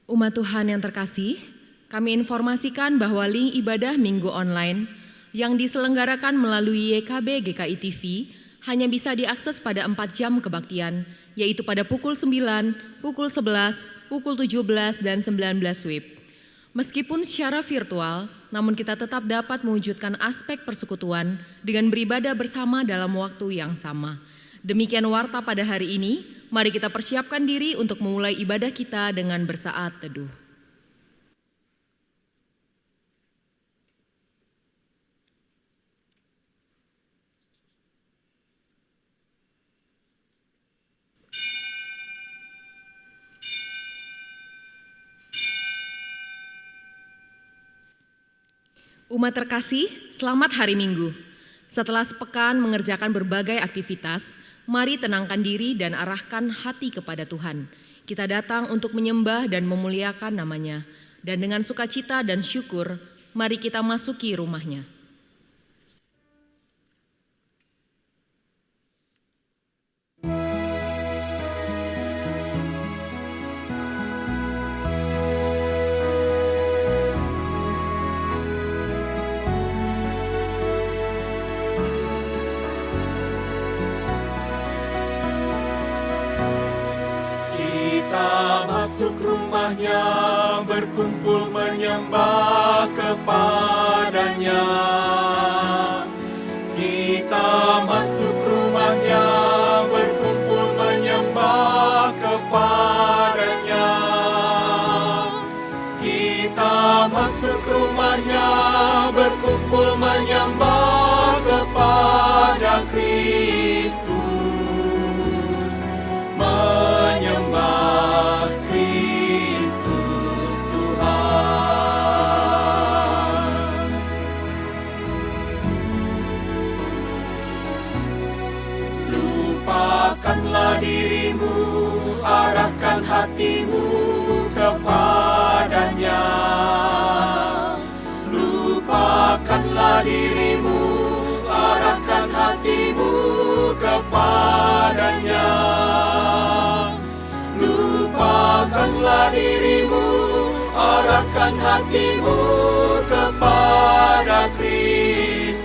Umat Tuhan yang terkasih, kami informasikan bahwa link ibadah Minggu Online yang diselenggarakan melalui YKB GKI TV hanya bisa diakses pada 4 jam kebaktian, yaitu pada pukul 9, pukul 11, pukul 17, dan 19 WIB. Meskipun secara virtual, namun kita tetap dapat mewujudkan aspek persekutuan dengan beribadah bersama dalam waktu yang sama. Demikian warta pada hari ini, mari kita persiapkan diri untuk memulai ibadah kita dengan bersaat teduh. Umat terkasih, selamat hari Minggu. Setelah sepekan mengerjakan berbagai aktivitas, mari tenangkan diri dan arahkan hati kepada Tuhan. Kita datang untuk menyembah dan memuliakan nama-Nya. Dan dengan sukacita dan syukur, mari kita masuki rumah-Nya. Masuk rumahnya, berkumpul menyembah kepadanya. Kita masuk rumahnya, berkumpul menyembah kepadanya. Kita masuk rumahnya, berkumpul menyembah kepada Kristus. Menyembah Kristus Tuhan. Lupakanlah dirimu, arahkan hatimu kepadanya. Lupakanlah dirimu, arahkan hatimu kepadanya. Lupakanlah dirimu, arahkan hatimu kepada Kristus.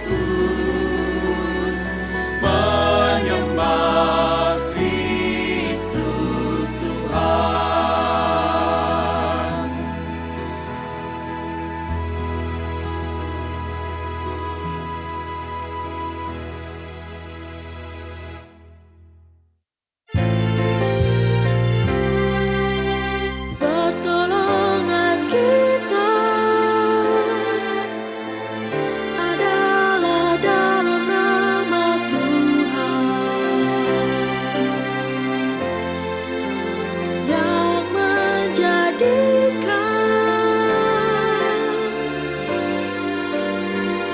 Menyembah Kristus Tuhan. Pertolongan kita adalah dalam nama Tuhan yang menjadikan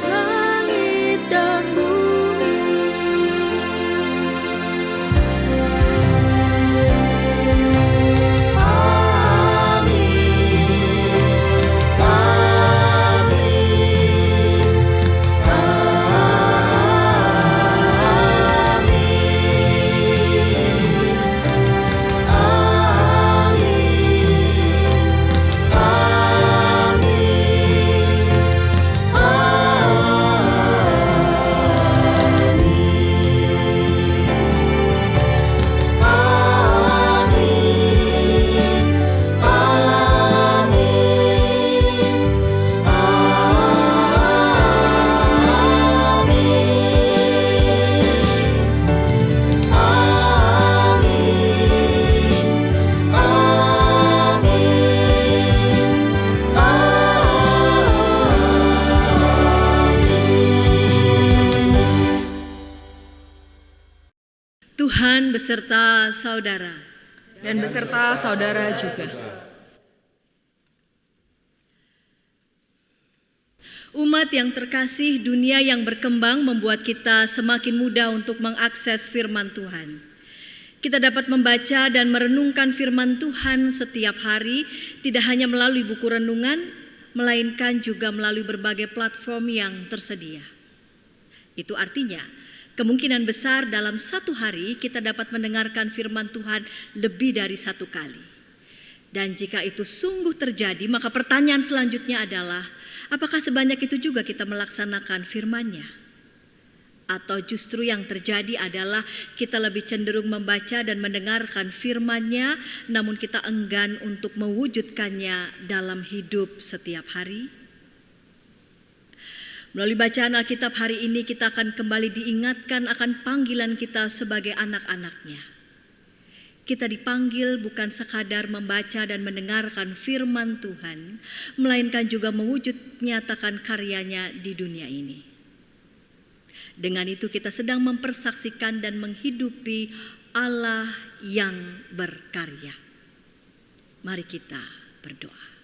langit dan bumi. Tuhan beserta saudara. Dan beserta saudara juga. Umat yang terkasih, dunia yang berkembang membuat kita semakin mudah untuk mengakses firman Tuhan. Kita dapat membaca dan merenungkan firman Tuhan setiap hari, tidak hanya melalui buku renungan, melainkan juga melalui berbagai platform yang tersedia. Itu artinya, kemungkinan besar dalam satu hari kita dapat mendengarkan firman Tuhan lebih dari satu kali. Dan jika itu sungguh terjadi, maka pertanyaan selanjutnya adalah, apakah sebanyak itu juga kita melaksanakan firman-Nya? Atau justru yang terjadi adalah kita lebih cenderung membaca dan mendengarkan firman-Nya, namun kita enggan untuk mewujudkannya dalam hidup setiap hari? Melalui bacaan Alkitab hari ini kita akan kembali diingatkan akan panggilan kita sebagai anak-anak-Nya. Kita dipanggil bukan sekadar membaca dan mendengarkan firman Tuhan, melainkan juga mewujud nyatakan karyanya di dunia ini. Dengan itu kita sedang mempersaksikan dan menghidupi Allah yang berkarya. Mari kita berdoa.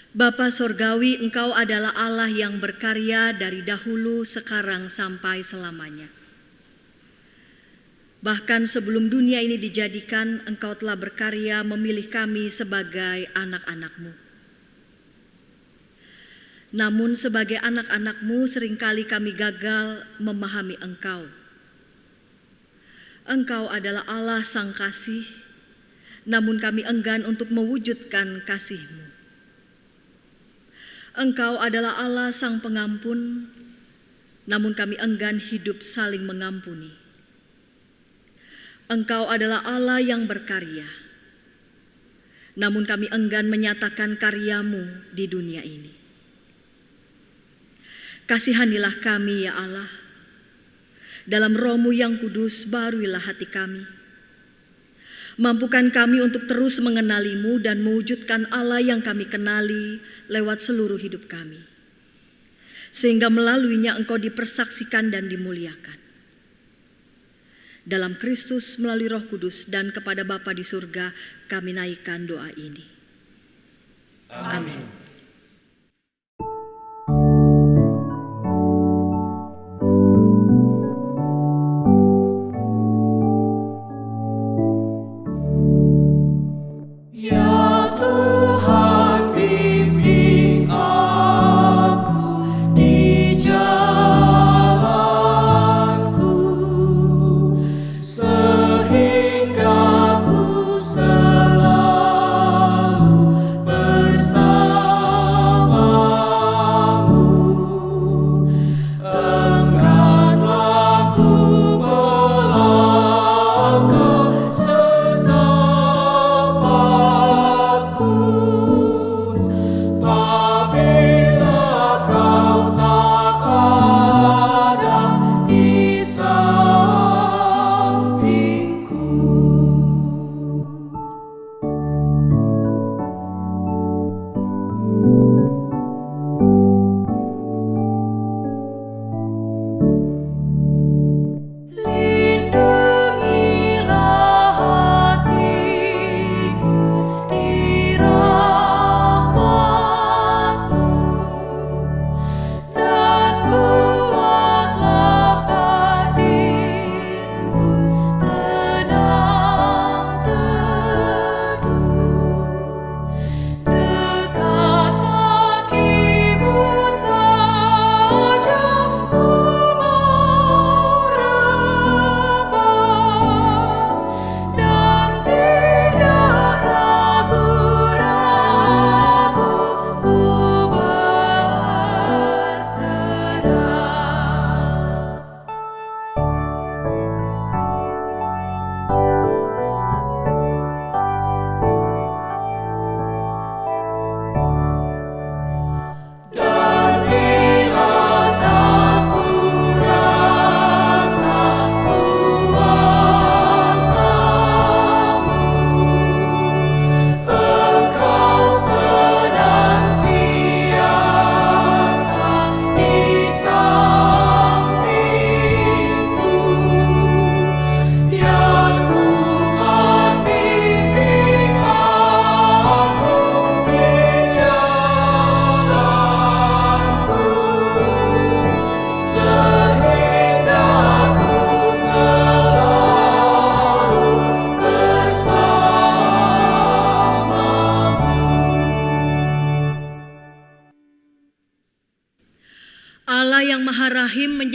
Bapa Sorgawi, Engkau adalah Allah yang berkarya dari dahulu, sekarang, sampai selamanya. Bahkan sebelum dunia ini dijadikan, Engkau telah berkarya memilih kami sebagai anak-anak-Mu. Namun sebagai anak-anak-Mu seringkali kami gagal memahami Engkau. Engkau adalah Allah Sang Kasih, namun kami enggan untuk mewujudkan kasih-Mu. Engkau adalah Allah Sang Pengampun, namun kami enggan hidup saling mengampuni. Engkau adalah Allah yang berkarya, namun kami enggan menyatakan karya-Mu di dunia ini. Kasihanilah kami ya Allah, dalam Roh-Mu yang kudus baruilah hati kami. Mampukan kami untuk terus mengenali-Mu dan mewujudkan Allah yang kami kenali lewat seluruh hidup kami. Sehingga melaluinya Engkau dipersaksikan dan dimuliakan. Dalam Kristus melalui Roh Kudus dan kepada Bapa di surga kami naikkan doa ini. Amin. Sehingga ku selalu bersama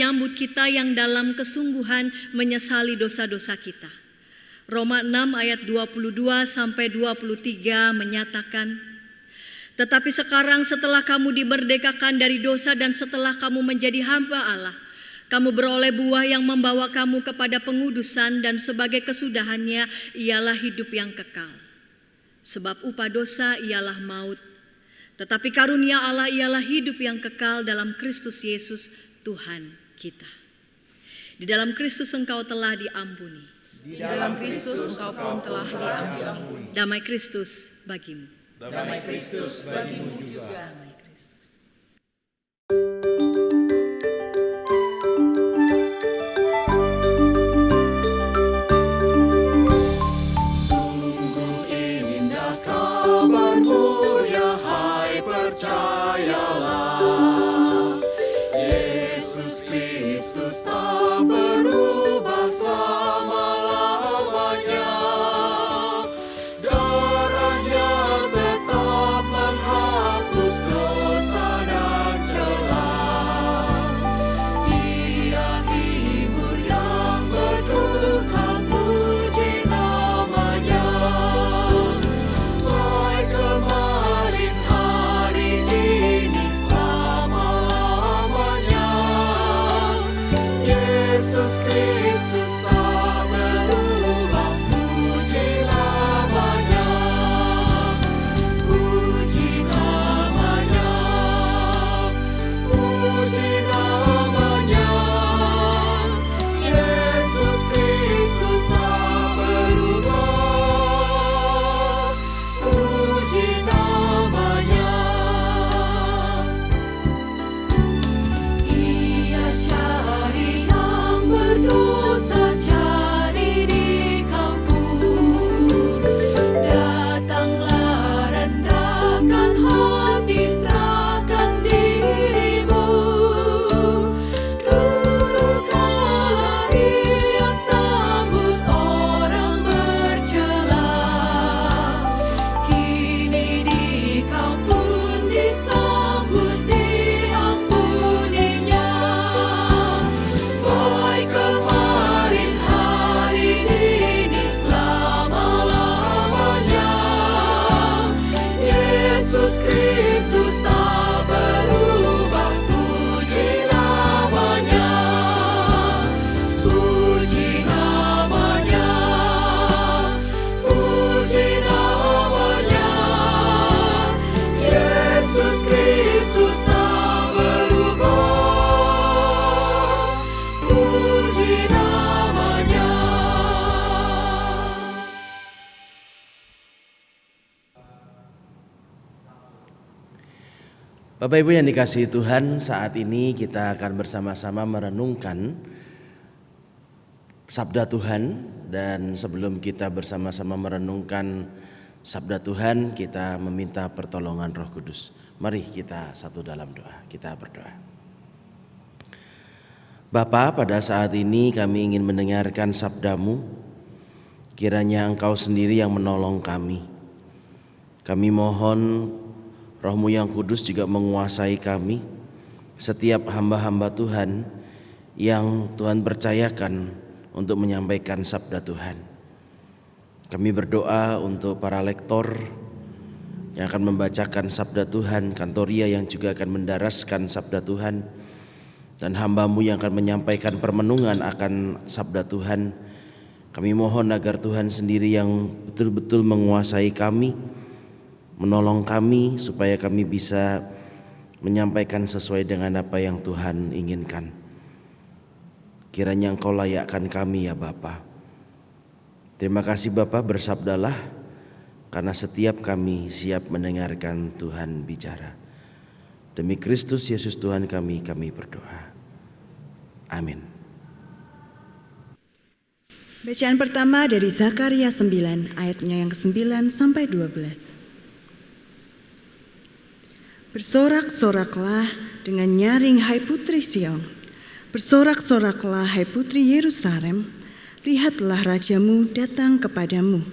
menyambut kita yang dalam kesungguhan menyesali dosa-dosa kita. Roma 6 ayat 22 sampai 23 menyatakan, tetapi sekarang setelah kamu dimerdekakan dari dosa dan setelah kamu menjadi hamba Allah, kamu beroleh buah yang membawa kamu kepada pengudusan dan sebagai kesudahannya ialah hidup yang kekal. Sebab upah dosa ialah maut, tetapi karunia Allah ialah hidup yang kekal dalam Kristus Yesus Tuhan kita. Di dalam Kristus engkau telah diampuni. Di dalam Kristus engkau pun telah diampuni. Damai Kristus bagimu. Damai Kristus bagimu juga. Damai Kristus. Sungguh indah kabar mulia, hai percayalah, Yesus Kristus tak berubah selama-lamanya. Darahnya tetap menghapus dosa dan celah. Ia hibur yang berduka, puji namanya. Baik kemarin, hari ini, selama-lamanya. Yesus Kristus tak berubah, puji namanya. Puji namanya. Puji namanya. Yesus Kristus tak berubah, puji namanya. Ia cari yang berdosa, cari di kau pun. Datanglah, rendahkan hati, serahkan dirimu. Dulu kala ia sambut orang bercela, kini di kau pun disambut, diampuninya. Baik kemarin, hari ini, selama-lamanya. Yesus Kristus tak berubah, puji namanya. Puji namanya. Puji namanya. Yesus Kristus tak berubah, puji namanya. Bapak Ibu yang dikasihi Tuhan, saat ini kita akan bersama-sama merenungkan Sabda Tuhan. Dan sebelum kita bersama-sama merenungkan Sabda Tuhan, kita meminta pertolongan Roh Kudus. Mari kita satu dalam doa, kita berdoa. Bapa, pada saat ini kami ingin mendengarkan sabda-Mu. Kiranya Engkau sendiri yang menolong kami. Kami mohon Roh-Mu yang kudus juga menguasai kami, setiap hamba-hamba Tuhan yang Tuhan percayakan untuk menyampaikan sabda Tuhan. Kami berdoa untuk para lektor yang akan membacakan sabda Tuhan, Kantoria yang juga akan mendaraskan sabda Tuhan, dan hamba-Mu yang akan menyampaikan permenungan akan sabda Tuhan. Kami mohon agar Tuhan sendiri yang betul-betul menguasai kami, menolong kami supaya kami bisa menyampaikan sesuai dengan apa yang Tuhan inginkan. Kiranya Engkau layakkan kami ya Bapa. Terima kasih Bapa, bersabdalah, karena setiap kami siap mendengarkan Tuhan bicara. Demi Kristus Yesus Tuhan kami berdoa. Amin. Bacaan pertama dari Zakaria 9 ayatnya yang ke-9 sampai 12. Bersorak-soraklah dengan nyaring hai putri Sion. Bersorak-soraklah hai putri Yerusalem. Lihatlah rajamu datang kepadamu.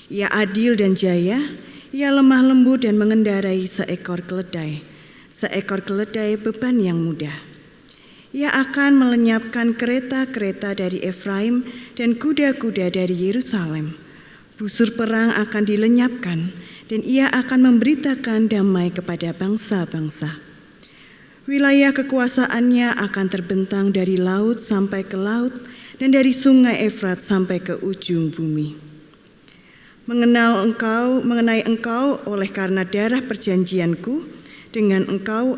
Ia adil dan jaya, ia lemah lembut dan mengendarai seekor keledai beban yang mudah. Ia akan melenyapkan kereta-kereta dari Efraim dan kuda-kuda dari Yerusalem. Busur perang akan dilenyapkan, dan ia akan memberitakan damai kepada bangsa-bangsa. Wilayah kekuasaannya akan terbentang dari laut sampai ke laut, dan dari sungai Efrat sampai ke ujung bumi. Mengenai engkau oleh karena darah perjanjianku, dengan engkau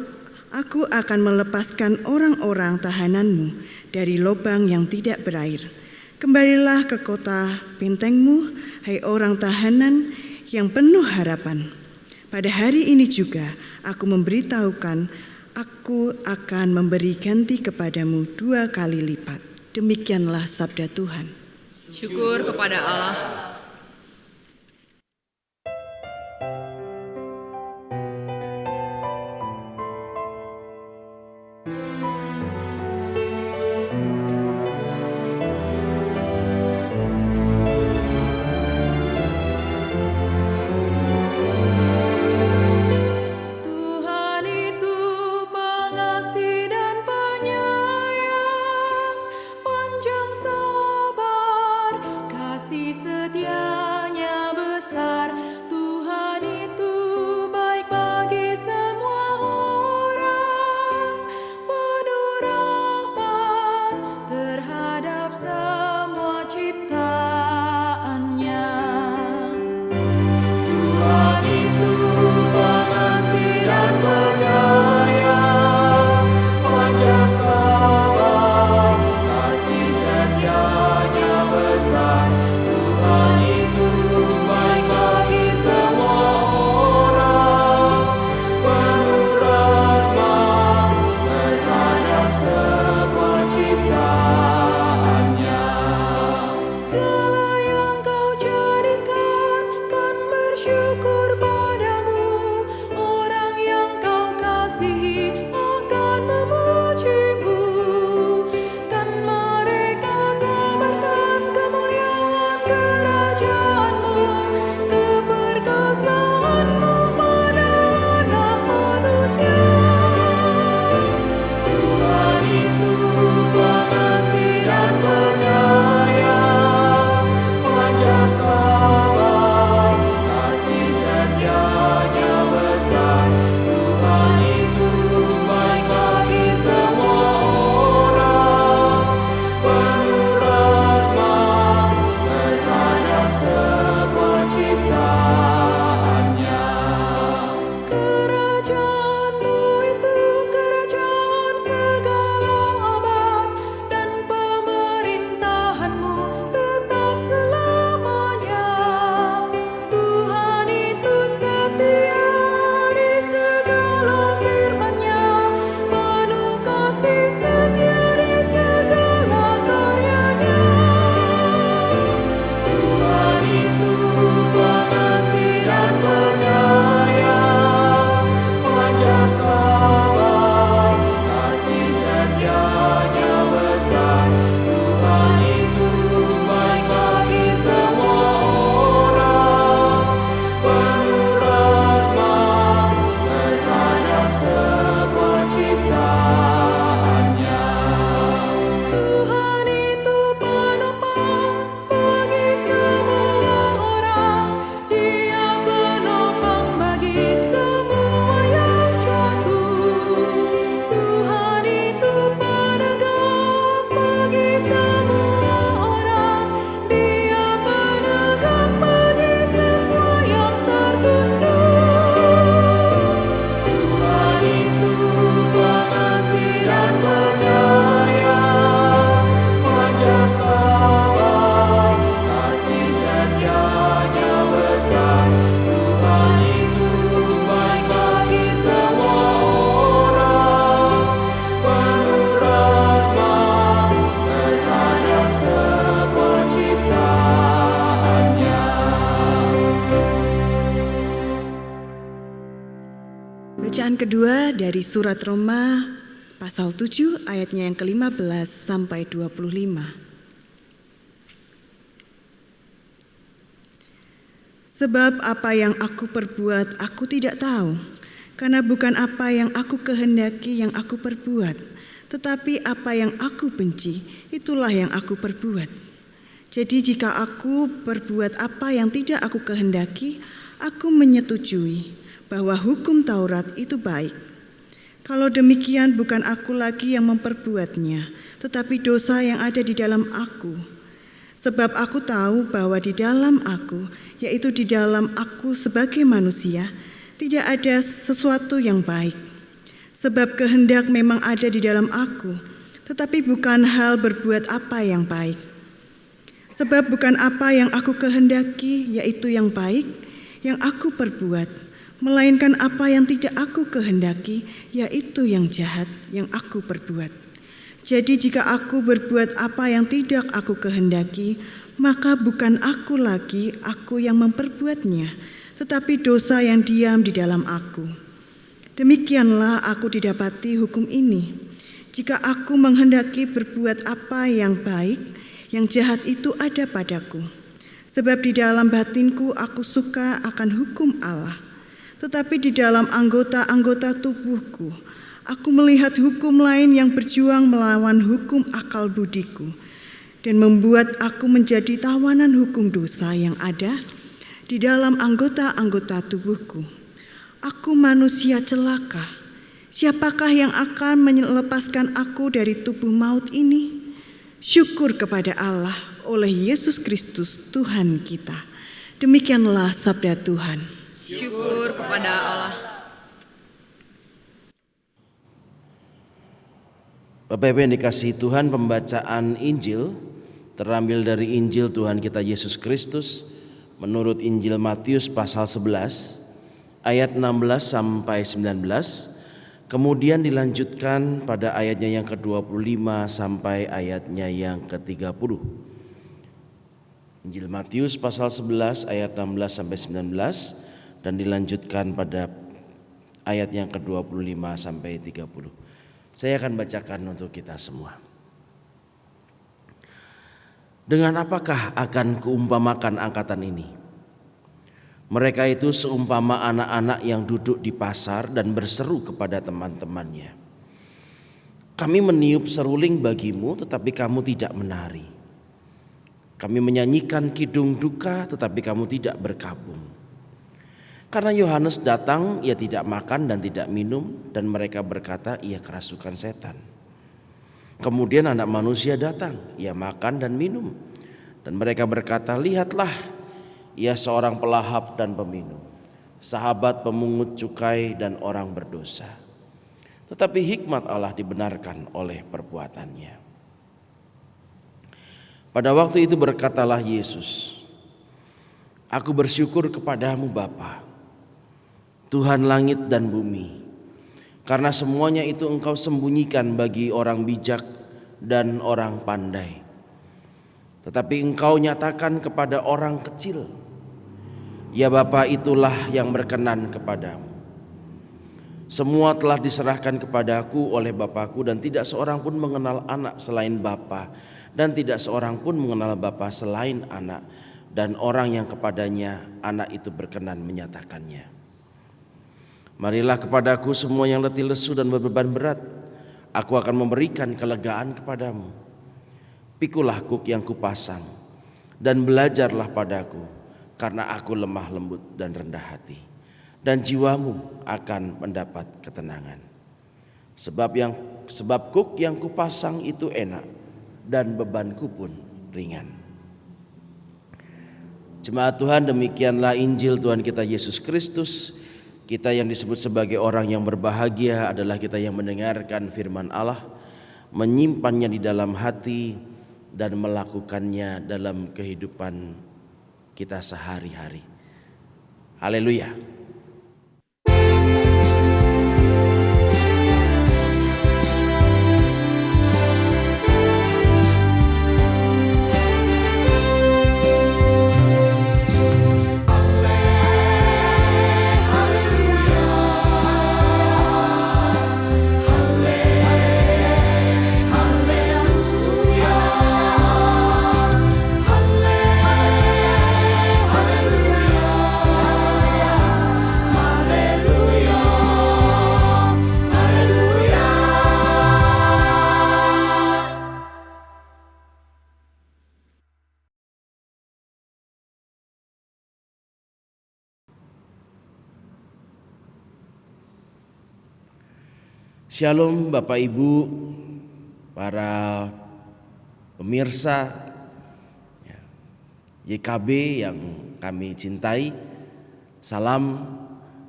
aku akan melepaskan orang-orang tahananmu dari lubang yang tidak berair. Kembalilah ke kota bentengmu, hai orang tahanan yang penuh harapan. Pada hari ini juga aku memberitahukan, aku akan memberi ganti kepadamu 2 kali lipat. Demikianlah sabda Tuhan. Syukur kepada Allah. Tuhan itu pengasih dan penyayang, panjang sabar, kasih setianya besar. Tuhan itu baik bagi semua orang, penuh rahmat terhadap semua ciptaannya. Tuhan itu pengasih dan penyayang, panjang sabar, kasih setianya besar. Tuhan itu baik bagi semua orang, penuh rahmat terhadap semua ciptaannya. Segala yang kau jadikan kan bersyukur padamu. Orang yang kau kasihi akan memujimu. Kan mereka kabarkan kemuliaan kerajaanmu, keperkasaanmu pada anak manusia. Tuhan itu pengasih dan penyayang, panjang sabar, kasih setianya besar. Tuhan itu baik bagi semua orang, penuh rahmat terhadap semua ciptaannya. Kerajaanmu itu kerajaan segala abad, dan pemerintahanmu tetap selamanya. Tuhan itu setia di segala firman-Nya, penuh kasih setia di segala karya-Nya. Tuhan itu pengasih dan penyayang, panjang sabar, kasih setianya besar. Tuhan itu baik bagi semua orang, penuh rahmat terhadap semua ciptaannya. Tuhan itu penopang bagi semua orang, Dia penopang bagi semua yang jatuh. Tuhan itu penegak bagi semua orang, Dia penegak bagi semua yang tertunduk. Tuhan itu pengasih dan penyayang, panjang sabar, kasih setianya besar. Tuhan itu baik bagi semua orang, penuh rahmat terhadap semua ciptaannya. Bacaan kedua dari surat Roma pasal 7 ayatnya yang ke-15 sampai 25. Sebab apa yang aku perbuat aku tidak tahu, karena bukan apa yang aku kehendaki yang aku perbuat, tetapi apa yang aku benci, itulah yang aku perbuat. Jadi jika aku berbuat apa yang tidak aku kehendaki, aku menyetujui bahwa hukum Taurat itu baik. Kalau demikian bukan aku lagi yang memperbuatnya, tetapi dosa yang ada di dalam aku. Sebab aku tahu bahwa di dalam aku, yaitu di dalam aku sebagai manusia, tidak ada sesuatu yang baik. Sebab kehendak memang ada di dalam aku, tetapi bukan hal berbuat apa yang baik. Sebab bukan apa yang aku kehendaki, yaitu yang baik, yang aku perbuat, melainkan apa yang tidak aku kehendaki, yaitu yang jahat, yang aku perbuat. Jadi jika aku berbuat apa yang tidak aku kehendaki, maka bukan aku lagi aku yang memperbuatnya, tetapi dosa yang diam di dalam aku. Demikianlah aku didapati hukum ini. Jika aku menghendaki berbuat apa yang baik, yang jahat itu ada padaku. Sebab di dalam batinku aku suka akan hukum Allah. Tetapi di dalam anggota-anggota tubuhku, aku melihat hukum lain yang berjuang melawan hukum akal budiku, dan membuat aku menjadi tawanan hukum dosa yang ada di dalam anggota-anggota tubuhku. Aku manusia celaka. Siapakah yang akan melepaskan aku dari tubuh maut ini? Syukur kepada Allah oleh Yesus Kristus Tuhan kita. Demikianlah sabda Tuhan. Syukur kepada Allah. Bapak Ibu yang dikasihi Tuhan, pembacaan Injil terambil dari Injil Tuhan kita Yesus Kristus menurut Injil Matius pasal 11 ayat 16 sampai 19. Kemudian dilanjutkan pada ayatnya yang ke-25 sampai ayatnya yang ke-30. Injil Matius pasal 11 ayat 16 sampai 19 dan dilanjutkan pada ayat yang ke-25 sampai 30. Saya akan bacakan untuk kita semua. Dengan apakah akan kuumpamakan angkatan ini? Mereka itu seumpama anak-anak yang duduk di pasar dan berseru kepada teman-temannya. Kami meniup seruling bagimu, tetapi kamu tidak menari. Kami menyanyikan kidung duka, tetapi kamu tidak berkabung. Karena Yohanes datang, ia tidak makan dan tidak minum, dan mereka berkata, ia kerasukan setan. Kemudian Anak Manusia datang, ia makan dan minum, dan mereka berkata, lihatlah, ia seorang pelahap dan peminum, sahabat pemungut cukai dan orang berdosa. Tetapi hikmat Allah dibenarkan oleh perbuatannya. Pada waktu itu berkatalah Yesus, aku bersyukur kepadamu Bapa, Tuhan langit dan bumi, karena semuanya itu Engkau sembunyikan bagi orang bijak dan orang pandai, tetapi Engkau nyatakan kepada orang kecil. Ya Bapa, itulah yang berkenan kepadamu. Semua telah diserahkan kepadaku oleh Bapakku, dan tidak seorang pun mengenal anak selain Bapa, dan tidak seorang pun mengenal Bapa selain anak, dan orang yang kepadanya anak itu berkenan menyatakannya. Marilah kepadaku semua yang letih lesu dan berbeban berat, aku akan memberikan kelegaan kepadamu. Pikulah kuk yang kupasang, dan belajarlah padaku, karena aku lemah lembut dan rendah hati, dan jiwamu akan mendapat ketenangan. Sebab kuk yang kupasang itu enak, dan bebanku pun ringan. Jemaat Tuhan, demikianlah Injil Tuhan kita Yesus Kristus. Kita yang disebut sebagai orang yang berbahagia adalah kita yang mendengarkan firman Allah, menyimpannya di dalam hati, dan melakukannya dalam kehidupan kita sehari-hari. Haleluya. Shalom Bapak Ibu, para pemirsa YKB yang kami cintai. Salam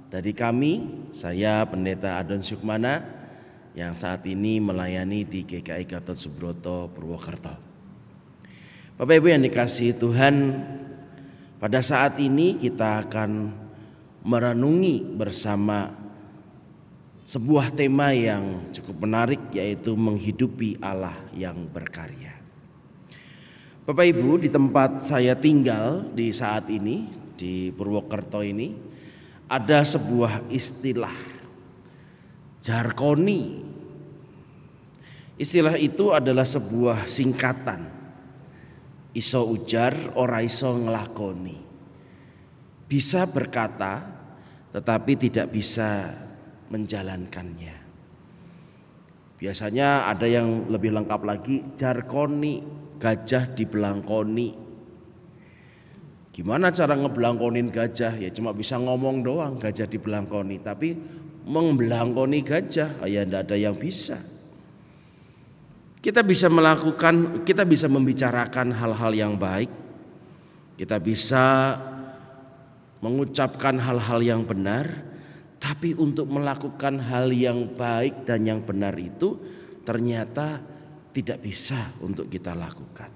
dari kami, saya Pendeta Adon Sukmana yang saat ini melayani di GKI Gatot Subroto Purwokerto. Bapak Ibu yang dikasihi Tuhan, pada saat ini kita akan merenungi bersama sebuah tema yang cukup menarik, yaitu menghidupi Allah yang berkarya. Bapak Ibu, di tempat saya tinggal di saat ini, di Purwokerto ini, ada sebuah istilah jarkoni. Istilah itu adalah sebuah singkatan, iso ujar ora iso nglakoni. Bisa berkata tetapi tidak bisa menjalankannya. Biasanya ada yang lebih lengkap lagi, jarkoni, gajah dibelangkoni. Gimana cara ngebelangkonin gajah? Ya cuma bisa ngomong doang, gajah dibelangkoni, tapi membelangkoni gajah ya tidak ada yang bisa. Kita bisa membicarakan hal-hal yang baik. Kita bisa mengucapkan hal-hal yang benar. Tapi untuk melakukan hal yang baik dan yang benar itu ternyata tidak bisa untuk kita lakukan.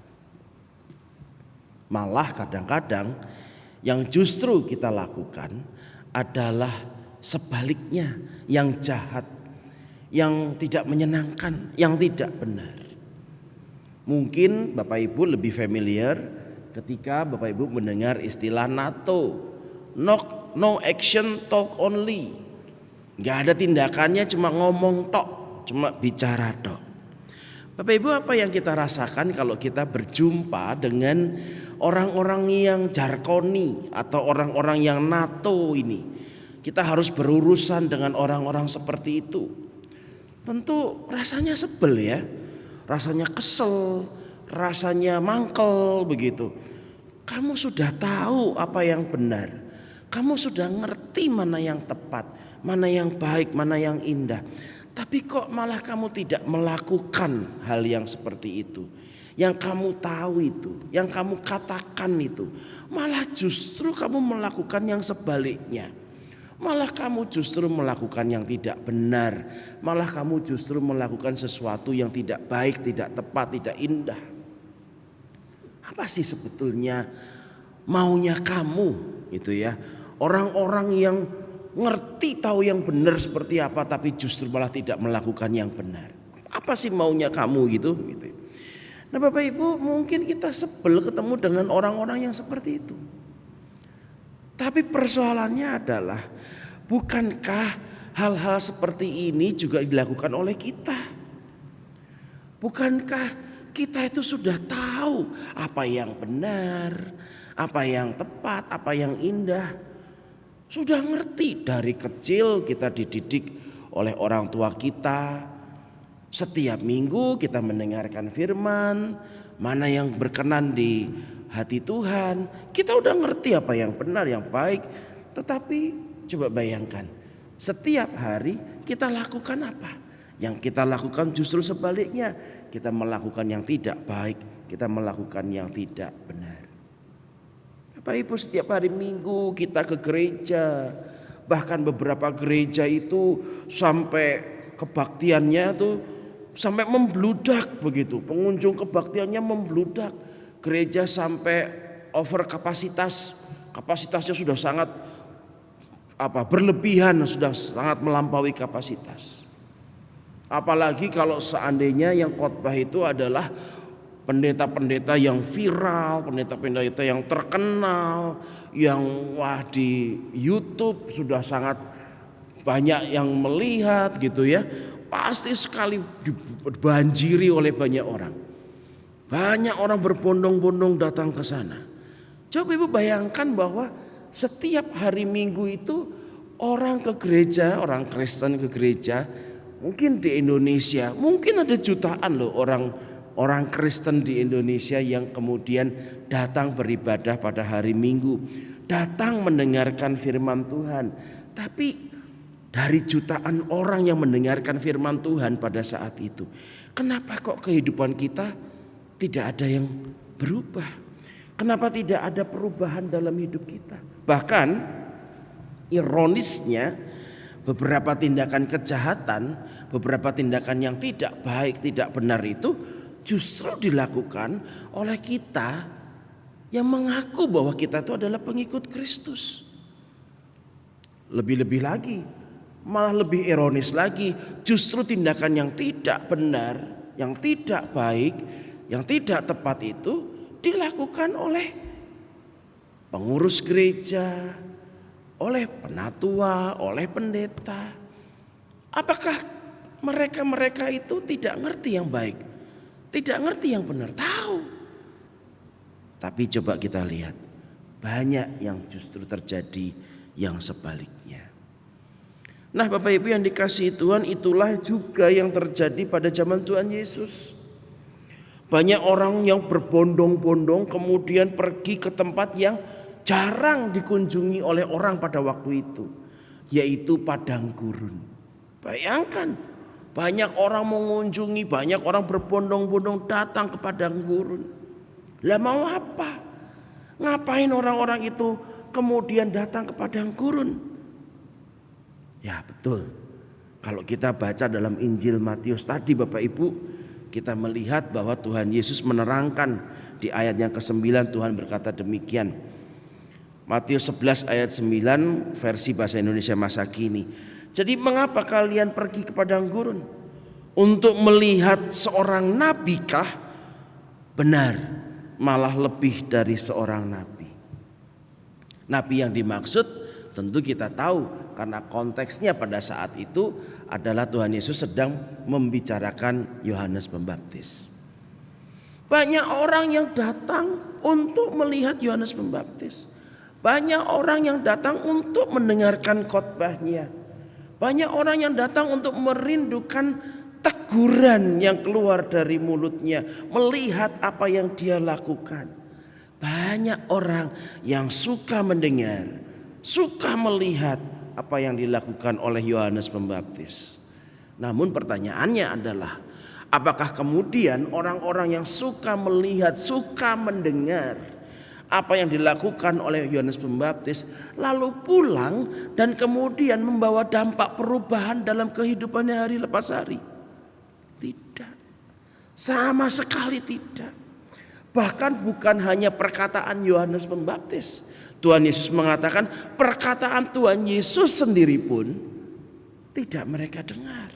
Malah kadang-kadang yang justru kita lakukan adalah sebaliknya, yang jahat, yang tidak menyenangkan, yang tidak benar. Mungkin Bapak Ibu lebih familiar ketika Bapak Ibu mendengar istilah NATO. No action, talk only. Gak ada tindakannya, cuma ngomong tok, cuma bicara tok. Bapak Ibu, apa yang kita rasakan kalau kita berjumpa dengan orang-orang yang jarkoni atau orang-orang yang NATO ini? Kita harus berurusan dengan orang-orang seperti itu. Tentu rasanya sebel ya, rasanya kesel, rasanya mangkel begitu. Kamu sudah tahu apa yang benar. Kamu sudah ngerti mana yang tepat, mana yang baik, mana yang indah. Tapi kok malah kamu tidak melakukan hal yang seperti itu. Yang kamu tahu itu, yang kamu katakan itu. Malah justru kamu melakukan yang sebaliknya. Malah kamu justru melakukan yang tidak benar. Malah kamu justru melakukan sesuatu yang tidak baik, tidak tepat, tidak indah. Apa sih sebetulnya maunya kamu itu ya? Orang-orang yang ngerti tahu yang benar seperti apa tapi justru malah tidak melakukan yang benar. Apa sih maunya kamu gitu. Nah Bapak Ibu, mungkin kita sebel ketemu dengan orang-orang yang seperti itu. Tapi persoalannya adalah, bukankah hal-hal seperti ini juga dilakukan oleh kita? Bukankah kita itu sudah tahu apa yang benar, apa yang tepat, apa yang indah? Sudah ngerti dari kecil kita dididik oleh orang tua kita. Setiap minggu kita mendengarkan firman, mana yang berkenan di hati Tuhan. Kita udah ngerti apa yang benar, yang baik. Tetapi coba bayangkan, setiap hari kita lakukan apa? Yang kita lakukan justru sebaliknya. Kita melakukan yang tidak baik, kita melakukan yang tidak benar. Bapak Ibu, setiap hari Minggu kita ke gereja. Bahkan beberapa gereja itu sampai kebaktiannya tuh sampai membludak begitu. Pengunjung kebaktiannya membludak. Gereja sampai over kapasitas. Kapasitasnya sudah sangat berlebihan, sudah sangat melampaui kapasitas. Apalagi kalau seandainya yang khotbah itu adalah pendeta-pendeta yang viral, pendeta-pendeta yang terkenal, yang di YouTube sudah sangat banyak yang melihat gitu ya. Pasti sekali dibanjiri oleh banyak orang. Banyak orang berbondong-bondong datang ke sana. Coba Ibu bayangkan bahwa setiap hari Minggu itu orang ke gereja, orang Kristen ke gereja. Mungkin di Indonesia, mungkin ada jutaan loh orang Kristen di Indonesia yang kemudian datang beribadah pada hari Minggu, datang mendengarkan firman Tuhan. Tapi dari jutaan orang yang mendengarkan firman Tuhan pada saat itu, kenapa kok kehidupan kita tidak ada yang berubah? Kenapa tidak ada perubahan dalam hidup kita? Bahkan ironisnya, beberapa tindakan kejahatan, beberapa tindakan yang tidak baik, tidak benar itu justru dilakukan oleh kita yang mengaku bahwa kita itu adalah pengikut Kristus. Lebih-lebih lagi, malah lebih ironis lagi, justru tindakan yang tidak benar, yang tidak baik, yang tidak tepat itu dilakukan oleh pengurus gereja, oleh penatua, oleh pendeta. Apakah mereka itu tidak ngerti yang baik, tidak ngerti yang benar? Tahu. Tapi coba kita lihat, banyak yang justru terjadi yang sebaliknya. Nah, Bapak Ibu yang dikasihi Tuhan, itulah juga yang terjadi pada zaman Tuhan Yesus. Banyak orang yang berbondong-bondong kemudian pergi ke tempat yang jarang dikunjungi oleh orang pada waktu itu, yaitu padang gurun. Bayangkan, banyak orang mengunjungi, banyak orang berbondong-bondong datang ke padang gurun. Lah mau apa? Ngapain orang-orang itu kemudian datang ke padang gurun? Ya betul, kalau kita baca dalam Injil Matius tadi Bapak Ibu, kita melihat bahwa Tuhan Yesus menerangkan di ayat yang ke-9. Tuhan berkata demikian. Matius 11 ayat 9 versi bahasa Indonesia masa kini. Jadi mengapa kalian pergi ke padang gurun? Untuk melihat seorang nabi kah? Benar, malah lebih dari seorang nabi. Nabi yang dimaksud tentu kita tahu, karena konteksnya pada saat itu adalah Tuhan Yesus sedang membicarakan Yohanes Pembaptis. Banyak orang yang datang untuk melihat Yohanes Pembaptis. Banyak orang yang datang untuk mendengarkan khotbahnya. Banyak orang yang datang untuk merindukan teguran yang keluar dari mulutnya, melihat apa yang dia lakukan. Banyak orang yang suka mendengar, suka melihat apa yang dilakukan oleh Yohanes Pembaptis. Namun pertanyaannya adalah, apakah kemudian orang-orang yang suka melihat, suka mendengar apa yang dilakukan oleh Yohanes Pembaptis lalu pulang dan kemudian membawa dampak perubahan dalam kehidupannya hari lepas hari? Tidak, sama sekali tidak. Bahkan bukan hanya perkataan Yohanes Pembaptis. Tuhan Yesus mengatakan perkataan Tuhan Yesus sendiri pun tidak mereka dengar,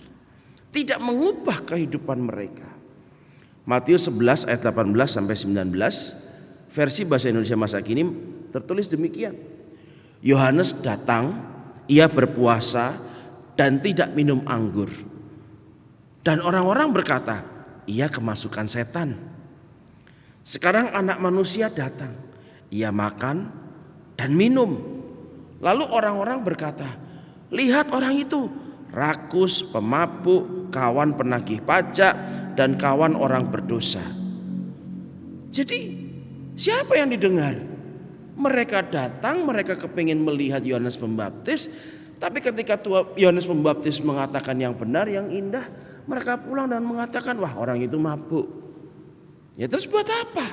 tidak mengubah kehidupan mereka. Matius 11 ayat 18 sampai 19 versi bahasa Indonesia masa kini tertulis demikian. Yohanes datang, ia berpuasa dan tidak minum anggur. Dan orang-orang berkata, ia kemasukan setan. Sekarang Anak Manusia datang, ia makan dan minum. Lalu orang-orang berkata, lihat orang itu, rakus, pemabuk, kawan penagih pajak, dan kawan orang berdosa. Jadi siapa yang didengar? Mereka datang, mereka kepingin melihat Yohanes Pembaptis. Tapi ketika Yohanes Pembaptis mengatakan yang benar, yang indah, mereka pulang dan mengatakan, wah orang itu mabuk. Ya terus buat apa?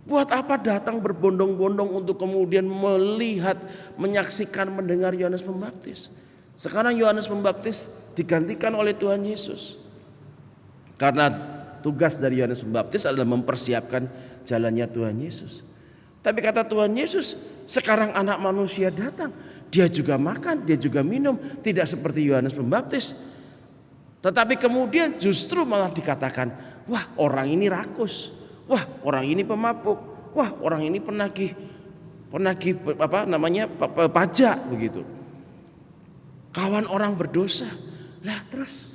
Buat apa datang berbondong-bondong untuk kemudian melihat, menyaksikan, mendengar Yohanes Pembaptis? Sekarang Yohanes Pembaptis digantikan oleh Tuhan Yesus. Karena tugas dari Yohanes Pembaptis adalah mempersiapkan jalannya Tuhan Yesus. Tapi kata Tuhan Yesus, sekarang Anak Manusia datang, dia juga makan, dia juga minum, tidak seperti Yohanes Pembaptis. Tetapi kemudian justru malah dikatakan, wah orang ini rakus, wah orang ini pemabuk, wah orang ini penagih pajak begitu. Kawan orang berdosa. Lah terus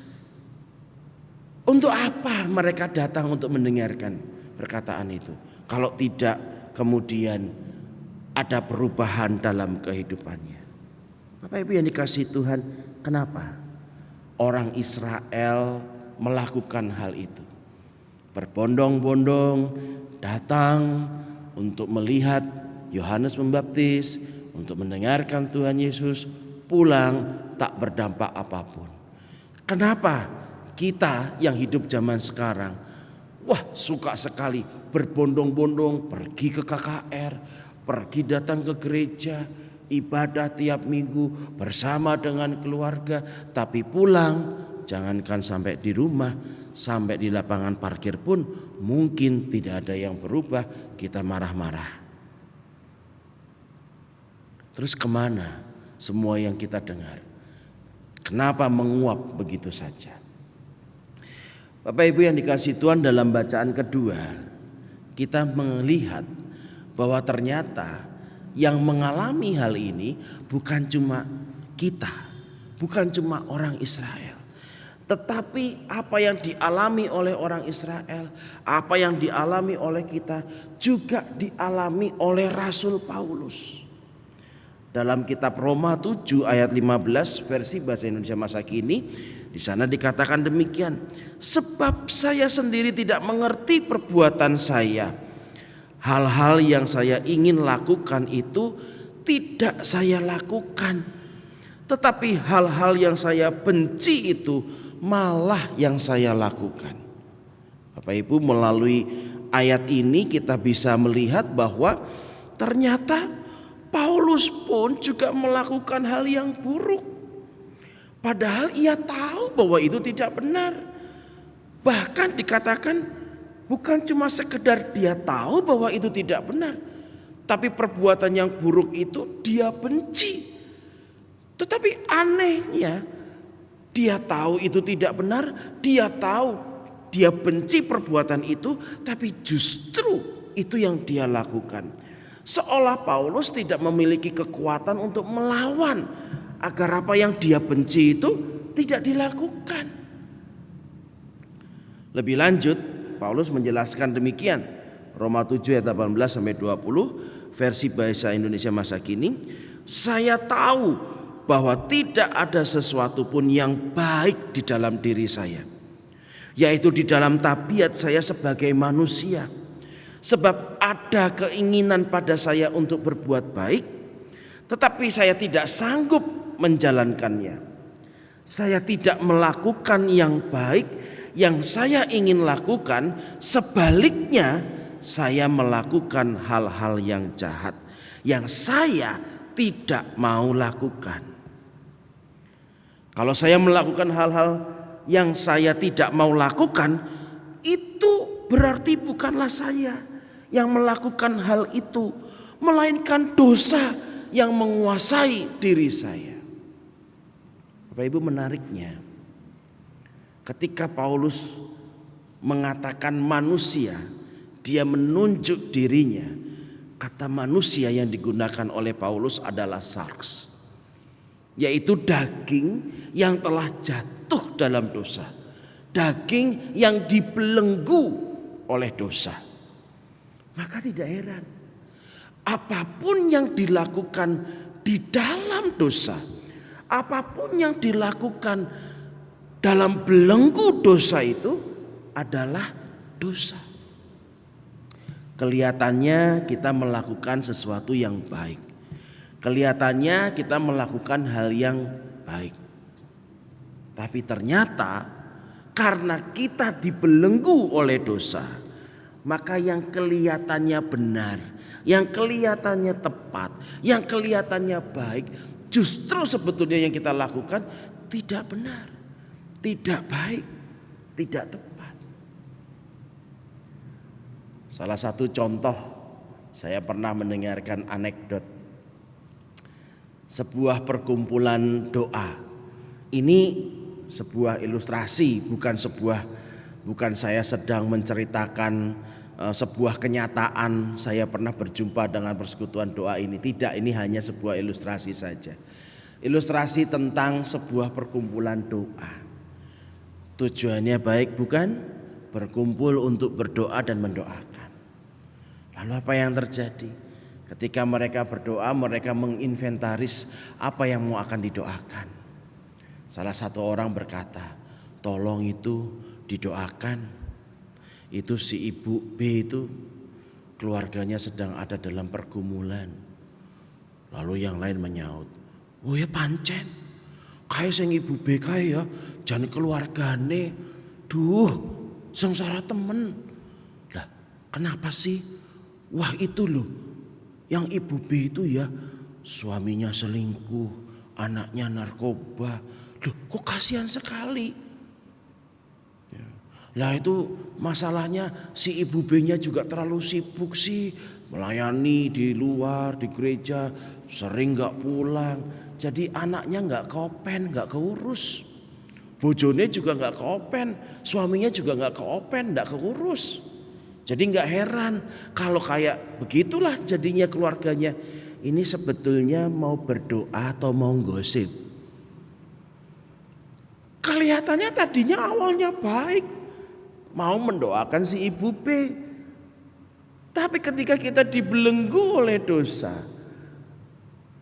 untuk apa mereka datang untuk mendengarkan perkataan itu? Kalau tidak kemudian ada perubahan dalam kehidupannya. Bapak Ibu yang dikasihi Tuhan, kenapa orang Israel melakukan hal itu? Berbondong-bondong datang untuk melihat Yohanes Pembaptis, untuk mendengarkan Tuhan Yesus, pulang tak berdampak apapun. Kenapa kita yang hidup zaman sekarang suka sekali berbondong-bondong pergi ke KKR, pergi datang ke gereja, ibadah tiap minggu bersama dengan keluarga, tapi pulang jangankan sampai di rumah, sampai di lapangan parkir pun mungkin tidak ada yang berubah, kita marah-marah. Terus kemana semua yang kita dengar? Kenapa menguap begitu saja? Bapak Ibu yang dikasihi Tuhan, dalam bacaan kedua kita melihat bahwa ternyata yang mengalami hal ini bukan cuma kita, bukan cuma orang Israel, tetapi apa yang dialami oleh orang Israel, apa yang dialami oleh kita juga dialami oleh Rasul Paulus. Dalam kitab Roma 7 ayat 15 versi bahasa Indonesia masa kini, di sana dikatakan demikian, sebab saya sendiri tidak mengerti perbuatan saya. Hal-hal yang saya ingin lakukan itu tidak saya lakukan, tetapi hal-hal yang saya benci itu malah yang saya lakukan. Bapak Ibu, melalui ayat ini kita bisa melihat bahwa ternyata Paulus pun juga melakukan hal yang buruk. Padahal ia tahu bahwa itu tidak benar. Bahkan dikatakan bukan cuma sekedar dia tahu bahwa itu tidak benar, tapi perbuatan yang buruk itu dia benci. Tetapi anehnya, dia tahu itu tidak benar, dia tahu, dia benci perbuatan itu, tapi justru itu yang dia lakukan. Seolah Paulus tidak memiliki kekuatan untuk melawan agar apa yang dia benci itu tidak dilakukan. Lebih lanjut, Paulus menjelaskan demikian. Roma 7 ayat 18 sampai 20 versi bahasa Indonesia masa kini, saya tahu bahwa tidak ada sesuatu pun yang baik di dalam diri saya, yaitu di dalam tabiat saya sebagai manusia. Sebab ada keinginan pada saya untuk berbuat baik, tetapi saya tidak sanggup menjalankannya. Saya tidak melakukan yang baik yang saya ingin lakukan, sebaliknya saya melakukan hal-hal yang jahat yang saya tidak mau lakukan. Kalau saya melakukan hal-hal yang saya tidak mau lakukan, itu berarti bukanlah saya yang melakukan hal itu, melainkan dosa yang menguasai diri saya. Bapak Ibu, menariknya, ketika Paulus mengatakan manusia, dia menunjuk dirinya. Kata manusia yang digunakan oleh Paulus adalah sarx, yaitu daging yang telah jatuh dalam dosa, daging yang dibelenggu oleh dosa. Maka tidak heran, apapun yang dilakukan di dalam dosa, apapun yang dilakukan dalam belenggu dosa itu adalah dosa. Kelihatannya kita melakukan sesuatu yang baik, kelihatannya kita melakukan hal yang baik, tapi ternyata karena kita dibelenggu oleh dosa, maka yang kelihatannya benar, yang kelihatannya tepat, yang kelihatannya baik, justru sebetulnya yang kita lakukan tidak benar, tidak baik, tidak tepat. Salah satu contoh, saya pernah mendengarkan anekdot sebuah perkumpulan doa. Ini sebuah ilustrasi, bukan saya sedang menceritakan sebuah kenyataan saya pernah berjumpa dengan persekutuan doa ini. Tidak, ini hanya sebuah ilustrasi saja. Ilustrasi tentang sebuah perkumpulan doa. Tujuannya baik bukan? Berkumpul untuk berdoa dan mendoakan. Lalu apa yang terjadi? Ketika mereka berdoa, mereka menginventaris apa yang mau akan didoakan. Salah satu orang berkata, tolong itu didoakan. Itu si ibu B itu keluarganya sedang ada dalam pergumulan. Lalu yang lain menyaut, Oh ya pancen. Kae sing ibu B kae ya jane keluargane. Duh, sengsara temen. Lah, kenapa sih? Wah itu loh. Yang ibu B itu ya suaminya selingkuh, anaknya narkoba. Loh, kok kasihan sekali. Nah itu masalahnya si ibu B-nya juga terlalu sibuk sih. Melayani di luar, di gereja, sering gak pulang. Jadi anaknya gak keopen, gak keurus. Bojone juga gak keopen, suaminya juga gak keopen, gak keurus. Jadi gak heran kalau kayak begitulah jadinya keluarganya. Ini sebetulnya mau berdoa atau mau gosip. Kelihatannya tadinya awalnya baik. Mau mendoakan si ibu B. Tapi ketika kita dibelenggu oleh dosa,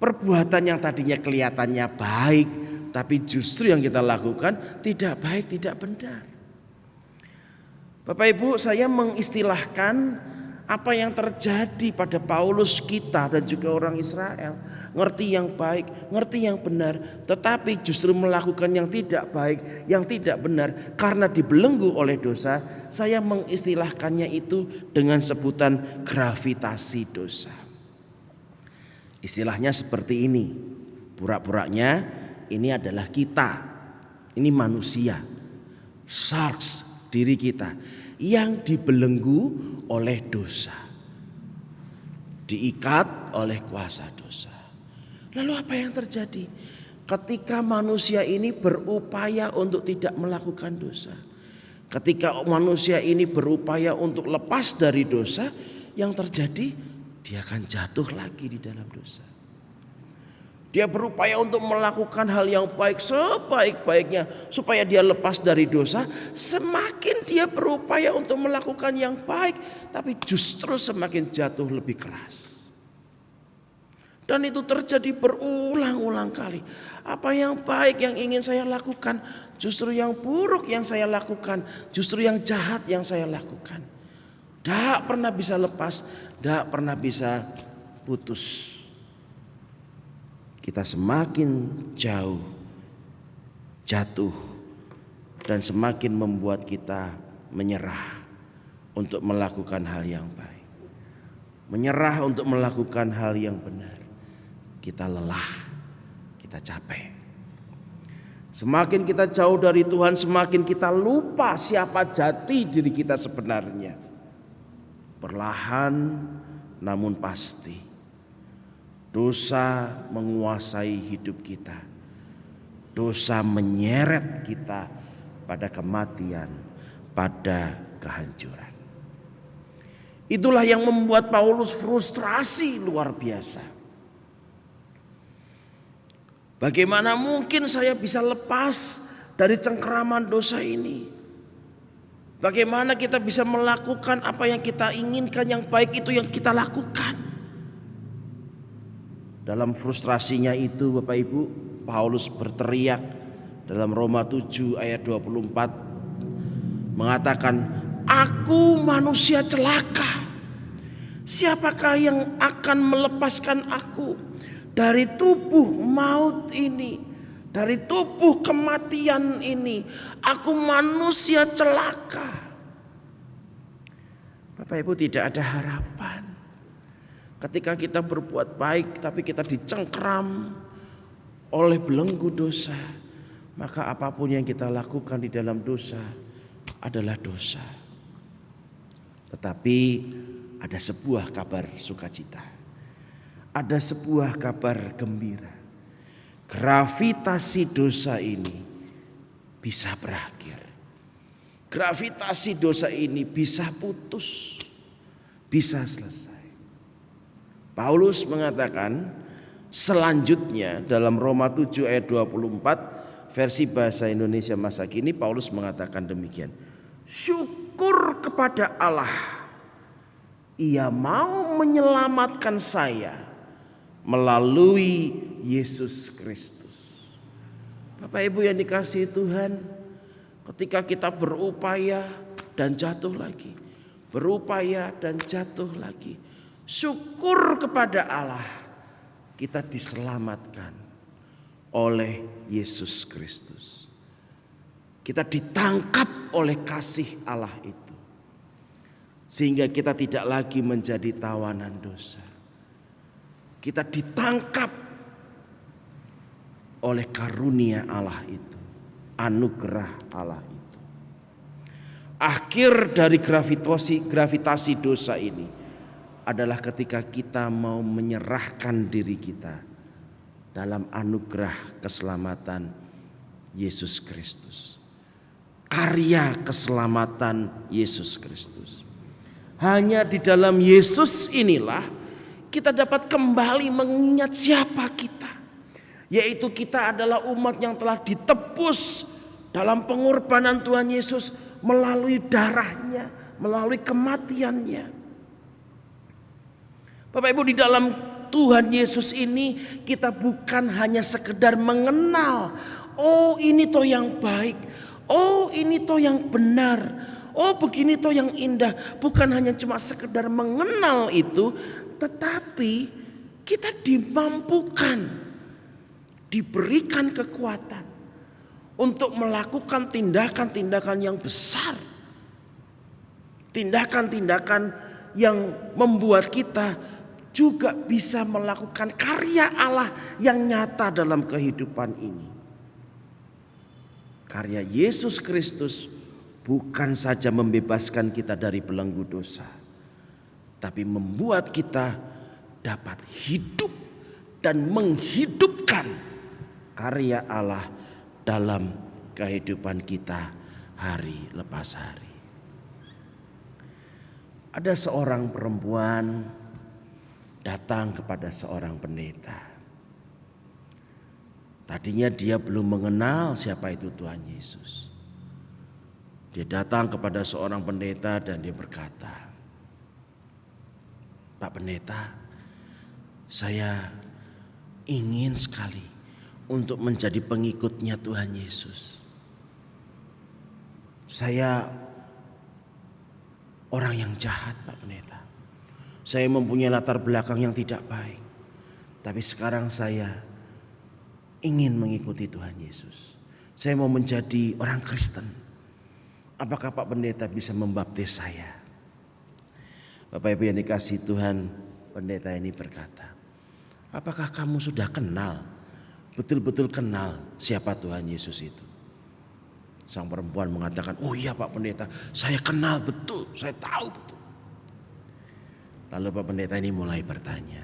perbuatan yang tadinya kelihatannya baik, tapi justru yang kita lakukan tidak baik, tidak benar. Bapak Ibu, saya mengistilahkan apa yang terjadi pada Paulus kita dan juga orang Israel. Ngerti yang baik, ngerti yang benar, tetapi justru melakukan yang tidak baik, yang tidak benar karena dibelenggu oleh dosa. Saya mengistilahkannya itu dengan sebutan gravitasi dosa. Istilahnya seperti ini. Pura-puranya ini adalah kita. Ini manusia. Sharks, diri kita yang dibelenggu oleh dosa, diikat oleh kuasa dosa. Lalu apa yang terjadi ketika manusia ini berupaya untuk tidak melakukan dosa? Ketika manusia ini berupaya untuk lepas dari dosa, yang terjadi dia akan jatuh lagi di dalam dosa. Dia berupaya untuk melakukan hal yang baik sebaik-baiknya supaya dia lepas dari dosa. Semakin dia berupaya untuk melakukan yang baik, tapi justru semakin jatuh lebih keras. Dan itu terjadi berulang-ulang kali. Apa yang baik yang ingin saya lakukan, justru yang buruk yang saya lakukan, justru yang jahat yang saya lakukan. Tidak pernah bisa lepas, tidak pernah bisa putus. Kita semakin jauh jatuh dan semakin membuat kita menyerah untuk melakukan hal yang baik. Menyerah untuk melakukan hal yang benar. Kita lelah, kita capek. Semakin kita jauh dari Tuhan, semakin kita lupa siapa jati diri kita sebenarnya. Perlahan namun pasti dosa menguasai hidup kita. Dosa menyeret kita pada kematian, pada kehancuran. Itulah yang membuat Paulus frustrasi luar biasa. Bagaimana mungkin saya bisa lepas dari cengkeraman dosa ini? Bagaimana kita bisa melakukan apa yang kita inginkan, yang baik itu yang kita lakukan? Dalam frustrasinya itu Bapak Ibu, Paulus berteriak dalam Roma 7 ayat 24 mengatakan, "Aku manusia celaka. Siapakah yang akan melepaskan aku dari tubuh maut ini, dari tubuh kematian ini? Aku manusia celaka." Bapak Ibu, tidak ada harapan. Ketika kita berbuat baik tapi kita dicengkram oleh belenggu dosa, maka apapun yang kita lakukan di dalam dosa adalah dosa. Tetapi ada sebuah kabar sukacita. Ada sebuah kabar gembira. Gravitasi dosa ini bisa berakhir. Gravitasi dosa ini bisa putus, bisa selesai. Paulus mengatakan selanjutnya dalam Roma 7 ayat 24 versi bahasa Indonesia masa kini, Paulus mengatakan demikian. Syukur kepada Allah, Ia mau menyelamatkan saya melalui Yesus Kristus. Bapak Ibu yang dikasihi Tuhan, ketika kita berupaya dan jatuh lagi, berupaya dan jatuh lagi, syukur kepada Allah, kita diselamatkan. oleh Yesus Kristus. Kita ditangkap oleh kasih Allah itu, sehingga kita tidak lagi menjadi tawanan dosa. Kita ditangkap oleh karunia Allah itu, anugerah Allah itu. Akhir dari gravitasi dosa ini adalah ketika kita mau menyerahkan diri kita dalam anugerah keselamatan Yesus Kristus. Karya keselamatan Yesus Kristus. Hanya di dalam Yesus inilah kita dapat kembali mengingat siapa kita. Yaitu kita adalah umat yang telah ditebus dalam pengorbanan Tuhan Yesus melalui darahnya, melalui kematiannya. Bapak Ibu, di dalam Tuhan Yesus ini kita bukan hanya sekedar mengenal, oh ini toh yang baik, oh ini toh yang benar, oh begini toh yang indah. Bukan hanya cuma sekedar mengenal itu, tetapi kita dimampukan, diberikan kekuatan untuk melakukan tindakan-tindakan yang besar. Tindakan-tindakan yang membuat kita juga bisa melakukan karya Allah yang nyata dalam kehidupan ini. Karya Yesus Kristus bukan saja membebaskan kita dari belenggu dosa, tapi membuat kita dapat hidup dan menghidupkan karya Allah dalam kehidupan kita hari lepas hari. Ada seorang perempuan datang kepada seorang pendeta. Tadinya dia belum mengenal siapa itu Tuhan Yesus. Dia datang kepada seorang pendeta dan dia berkata, "Pak Pendeta, saya ingin sekali untuk menjadi pengikutnya Tuhan Yesus. Saya orang yang jahat, Pak Pendeta. Saya mempunyai latar belakang yang tidak baik. Tapi sekarang saya ingin mengikuti Tuhan Yesus. Saya mau menjadi orang Kristen. Apakah Pak Pendeta bisa membaptis saya?" Bapak Ibu yang dikasihi Tuhan, pendeta ini berkata, "Apakah kamu sudah kenal, betul-betul kenal siapa Tuhan Yesus itu?" Sang perempuan mengatakan, "Oh iya Pak Pendeta, saya kenal betul, saya tahu betul." Lalu Pak Pendeta ini mulai bertanya,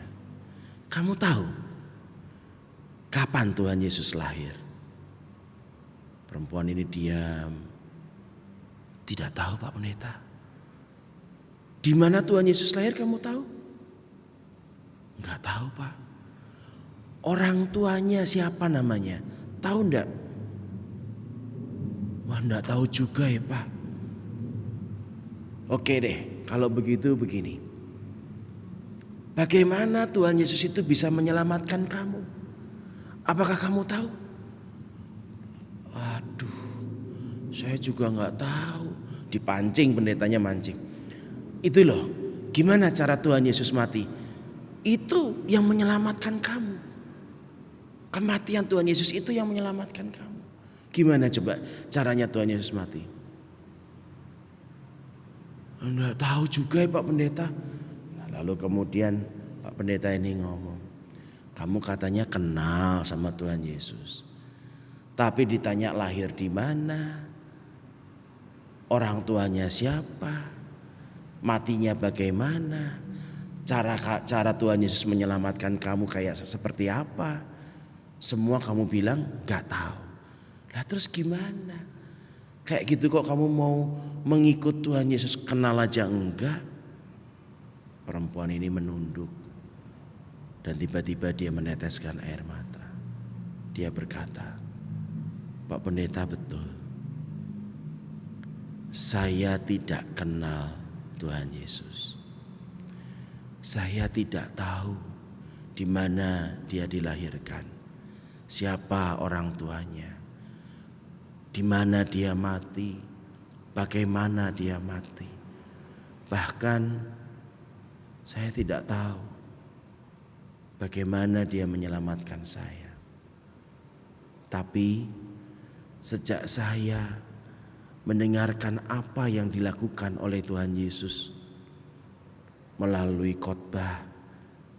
"Kamu tahu kapan Tuhan Yesus lahir?" Perempuan ini diam. "Tidak tahu Pak Pendeta." "Di mana Tuhan Yesus lahir kamu tahu?" "Enggak tahu Pak." "Orang tuanya siapa namanya? Tahu enggak?" "Wah, enggak tahu juga ya Pak." "Oke deh, kalau begitu begini. Bagaimana Tuhan Yesus itu bisa menyelamatkan kamu? Apakah kamu tahu?" "Aduh, saya juga enggak tahu." Dipancing, pendetanya mancing. "Itu loh, gimana cara Tuhan Yesus mati? Itu yang menyelamatkan kamu. Kematian Tuhan Yesus itu yang menyelamatkan kamu. Gimana coba caranya Tuhan Yesus mati?" "Enggak tahu juga ya Pak Pendeta." Lalu kemudian Pak Pendeta ini ngomong, "Kamu katanya kenal sama Tuhan Yesus. Tapi ditanya lahir di mana? Orang tuanya siapa? Matinya bagaimana? Cara Tuhan Yesus menyelamatkan kamu kayak seperti apa? Semua kamu bilang gak tahu. Lah terus gimana? Kayak gitu kok kamu mau mengikut Tuhan Yesus, kenal aja enggak?" Perempuan ini menunduk dan tiba-tiba dia meneteskan air mata. Dia berkata, "Pak Pendeta, betul. Saya tidak kenal Tuhan Yesus. Saya tidak tahu di mana dia dilahirkan, siapa orang tuanya, di mana dia mati, bagaimana dia mati. Bahkan saya tidak tahu bagaimana dia menyelamatkan saya. Tapi sejak saya mendengarkan apa yang dilakukan oleh Tuhan Yesus melalui khotbah,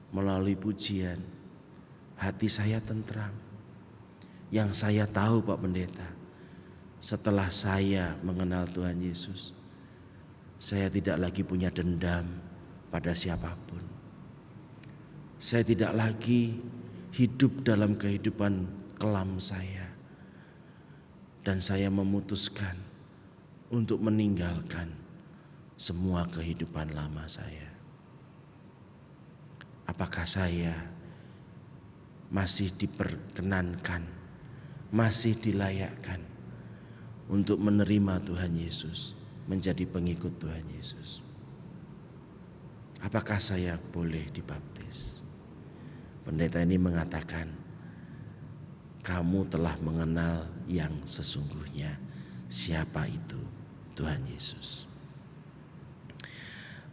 melalui pujian, hati saya tentram. Yang saya tahu Pak Pendeta, setelah saya mengenal Tuhan Yesus, saya tidak lagi punya dendam pada siapapun. Saya tidak lagi hidup dalam kehidupan kelam saya. Dan saya memutuskan untuk meninggalkan semua kehidupan lama saya. Apakah saya masih diperkenankan, masih dilayakkan untuk menerima Tuhan Yesus, menjadi pengikut Tuhan Yesus? Apakah saya boleh dibaptis? Pendeta ini mengatakan, kamu telah mengenal yang sesungguhnya. Siapa itu? Tuhan Yesus.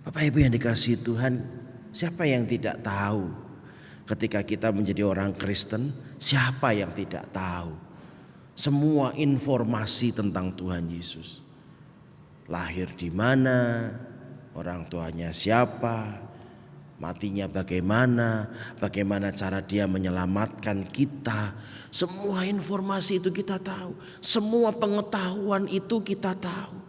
Bapak Ibu yang dikasihi Tuhan, siapa yang tidak tahu ketika kita menjadi orang Kristen? Siapa yang tidak tahu semua informasi tentang Tuhan Yesus? Lahir di mana, orang tuanya siapa, matinya bagaimana, bagaimana cara dia menyelamatkan kita. Semua informasi itu kita tahu, semua pengetahuan itu kita tahu.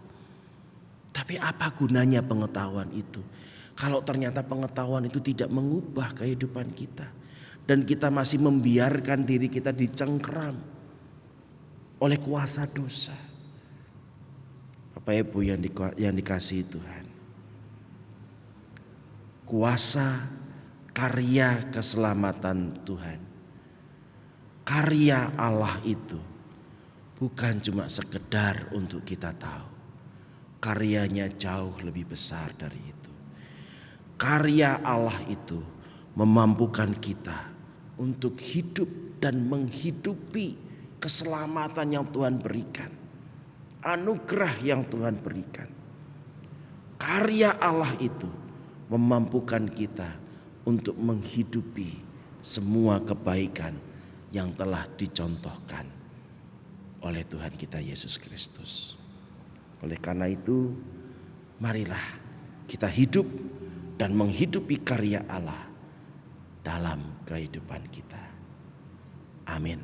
Tapi apa gunanya pengetahuan itu kalau ternyata pengetahuan itu tidak mengubah kehidupan kita, dan kita masih membiarkan diri kita dicengkeram oleh kuasa dosa? Bapak Ibu yang dikasihi Tuhan, kuasa karya keselamatan Tuhan, karya Allah itu bukan cuma sekedar untuk kita tahu. Karyanya jauh lebih besar dari itu. Karya Allah itu memampukan kita untuk hidup dan menghidupi keselamatan yang Tuhan berikan, anugerah yang Tuhan berikan. Karya Allah itu memampukan kita untuk menghidupi semua kebaikan yang telah dicontohkan oleh Tuhan kita Yesus Kristus. Oleh karena itu, marilah kita hidup dan menghidupi karya Allah dalam kehidupan kita. Amin.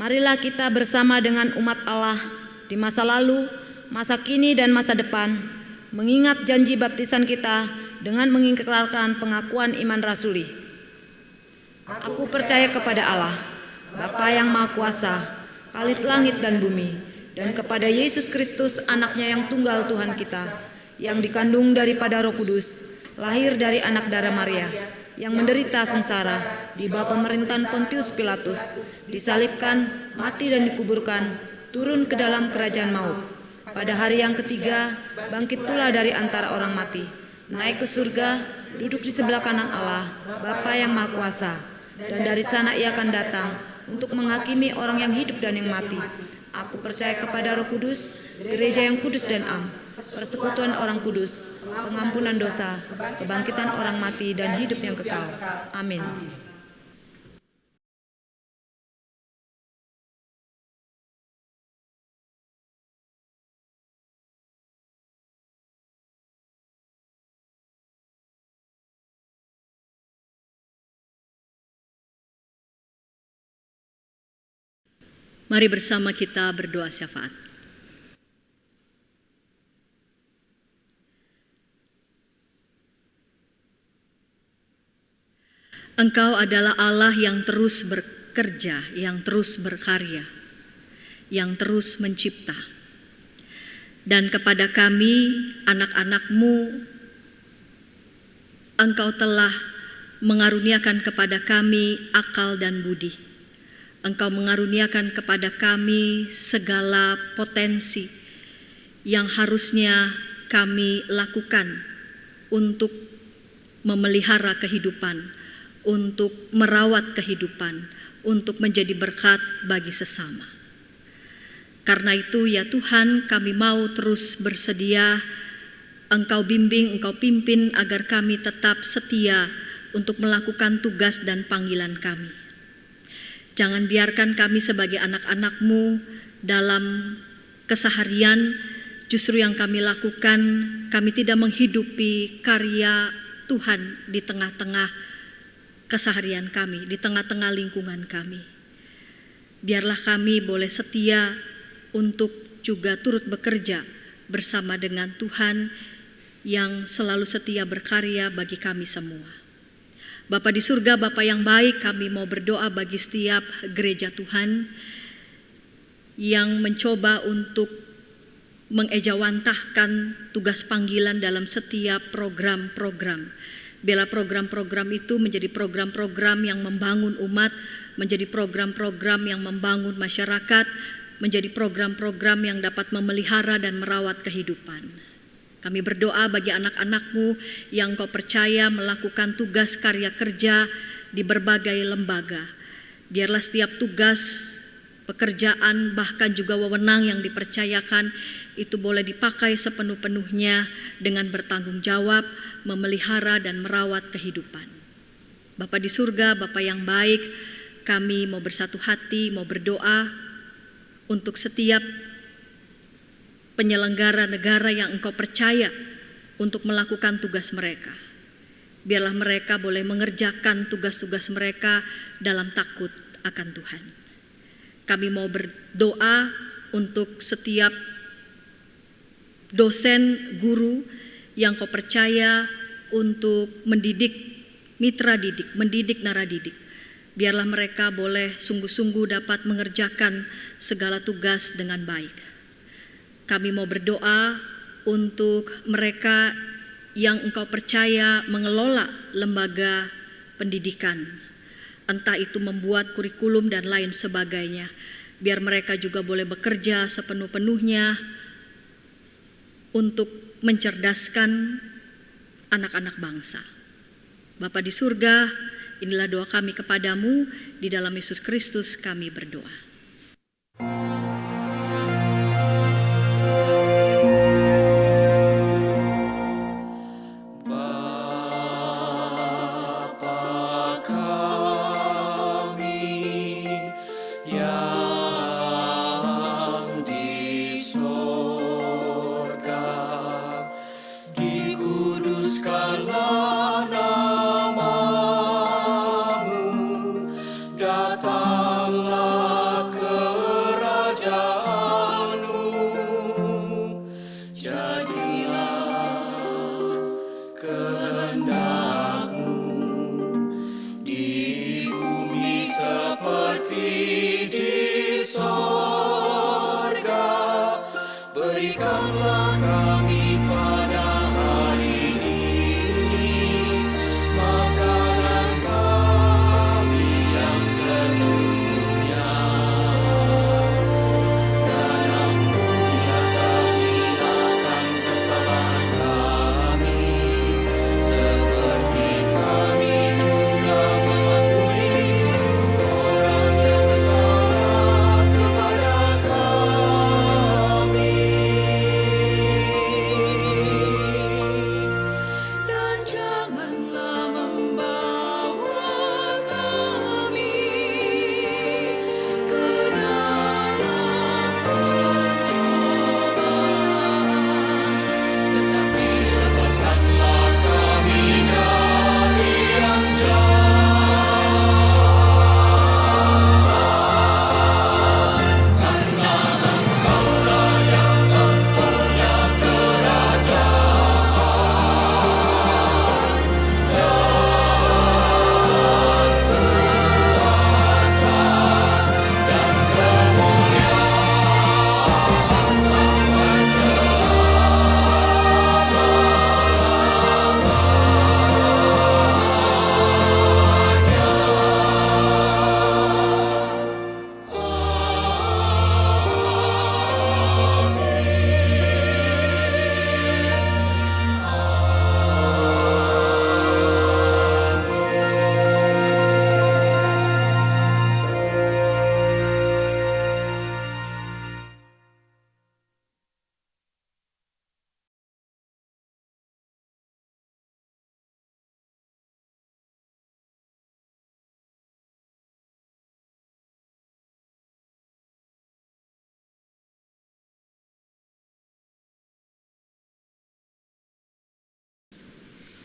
Marilah kita bersama dengan umat Allah di masa lalu, masa kini, dan masa depan, mengingat janji baptisan kita dengan mengikrarkan pengakuan iman rasuli. Aku percaya kepada Allah, Bapa yang Maha Kuasa, Khalid langit dan bumi, dan kepada Yesus Kristus, anaknya yang tunggal Tuhan kita, yang dikandung daripada Roh Kudus, lahir dari anak darah Maria, yang menderita sengsara di bawah pemerintahan Pontius Pilatus, disalibkan, mati dan dikuburkan, turun ke dalam kerajaan maut. Pada hari yang ketiga, bangkit pula dari antara orang mati, naik ke surga, duduk di sebelah kanan Allah, Bapa yang Maha Kuasa, dan dari sana ia akan datang untuk menghakimi orang yang hidup dan yang mati. Aku percaya kepada Roh Kudus, gereja yang kudus dan am, persekutuan orang kudus, pengampunan dosa, kebangkitan orang mati dan hidup yang kekal. Amin. Mari bersama kita berdoa syafaat. Engkau adalah Allah yang terus bekerja, yang terus berkarya, yang terus mencipta. Dan kepada kami, anak-anak-Mu, Engkau telah mengaruniakan kepada kami akal dan budi. Engkau mengaruniakan kepada kami segala potensi yang harusnya kami lakukan untuk memelihara kehidupan, untuk merawat kehidupan, untuk menjadi berkat bagi sesama. Karena itu ya Tuhan, kami mau terus bersedia, Engkau bimbing, Engkau pimpin agar kami tetap setia untuk melakukan tugas dan panggilan kami. Jangan biarkan kami sebagai anak-anak-Mu dalam keseharian, justru yang kami lakukan, kami tidak menghidupi karya Tuhan di tengah-tengah keseharian kami, di tengah-tengah lingkungan kami. Biarlah kami boleh setia untuk juga turut bekerja bersama dengan Tuhan yang selalu setia berkarya bagi kami semua. Bapa di surga, Bapa yang baik, kami mau berdoa bagi setiap gereja Tuhan yang mencoba untuk mengejawantahkan tugas panggilan dalam setiap program-program. Biarlah program-program itu menjadi program-program yang membangun umat, menjadi program-program yang membangun masyarakat, menjadi program-program yang dapat memelihara dan merawat kehidupan. Kami berdoa bagi anak-anak-Mu yang Kau percaya melakukan tugas karya kerja di berbagai lembaga. Biarlah setiap tugas, pekerjaan, bahkan juga wewenang yang dipercayakan itu boleh dipakai sepenuh-penuhnya dengan bertanggung jawab, memelihara dan merawat kehidupan. Bapa di surga, Bapa yang baik, kami mau bersatu hati, mau berdoa untuk setiap penyelenggara negara yang Engkau percaya untuk melakukan tugas mereka. Biarlah mereka boleh mengerjakan tugas-tugas mereka dalam takut akan Tuhan. Kami mau berdoa untuk setiap dosen, guru yang Kau percaya untuk mendidik mitra didik, mendidik naradidik. Biarlah mereka boleh sungguh-sungguh dapat mengerjakan segala tugas dengan baik. Kami mau berdoa untuk mereka yang Engkau percaya mengelola lembaga pendidikan, entah itu membuat kurikulum dan lain sebagainya. Biar mereka juga boleh bekerja sepenuh-penuhnya untuk mencerdaskan anak-anak bangsa. Bapa di surga, inilah doa kami kepadamu, di dalam Yesus Kristus kami berdoa. Dikuduskanlah namamu, datanglah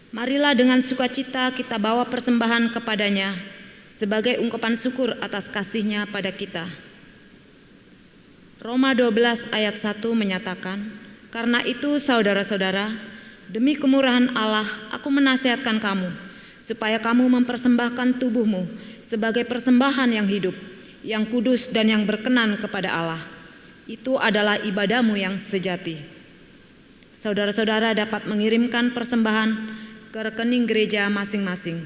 Marilah dengan sukacita kita bawa persembahan kepadanya sebagai ungkapan syukur atas kasih-Nya pada kita. Roma 12 ayat 1 menyatakan, "Karena itu saudara-saudara, demi kemurahan Allah aku menasihatkan kamu, supaya kamu mempersembahkan tubuhmu sebagai persembahan yang hidup, yang kudus dan yang berkenan kepada Allah. Itu adalah ibadahmu yang sejati." Saudara-saudara dapat mengirimkan persembahan ke rekening gereja masing-masing.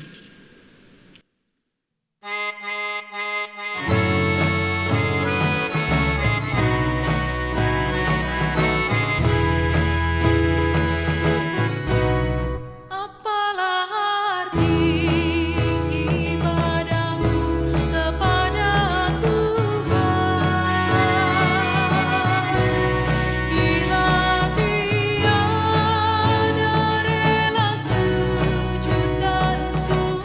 Apalah arti ibadahmu kepada Tuhan bila tiada rela sujud dan syukur?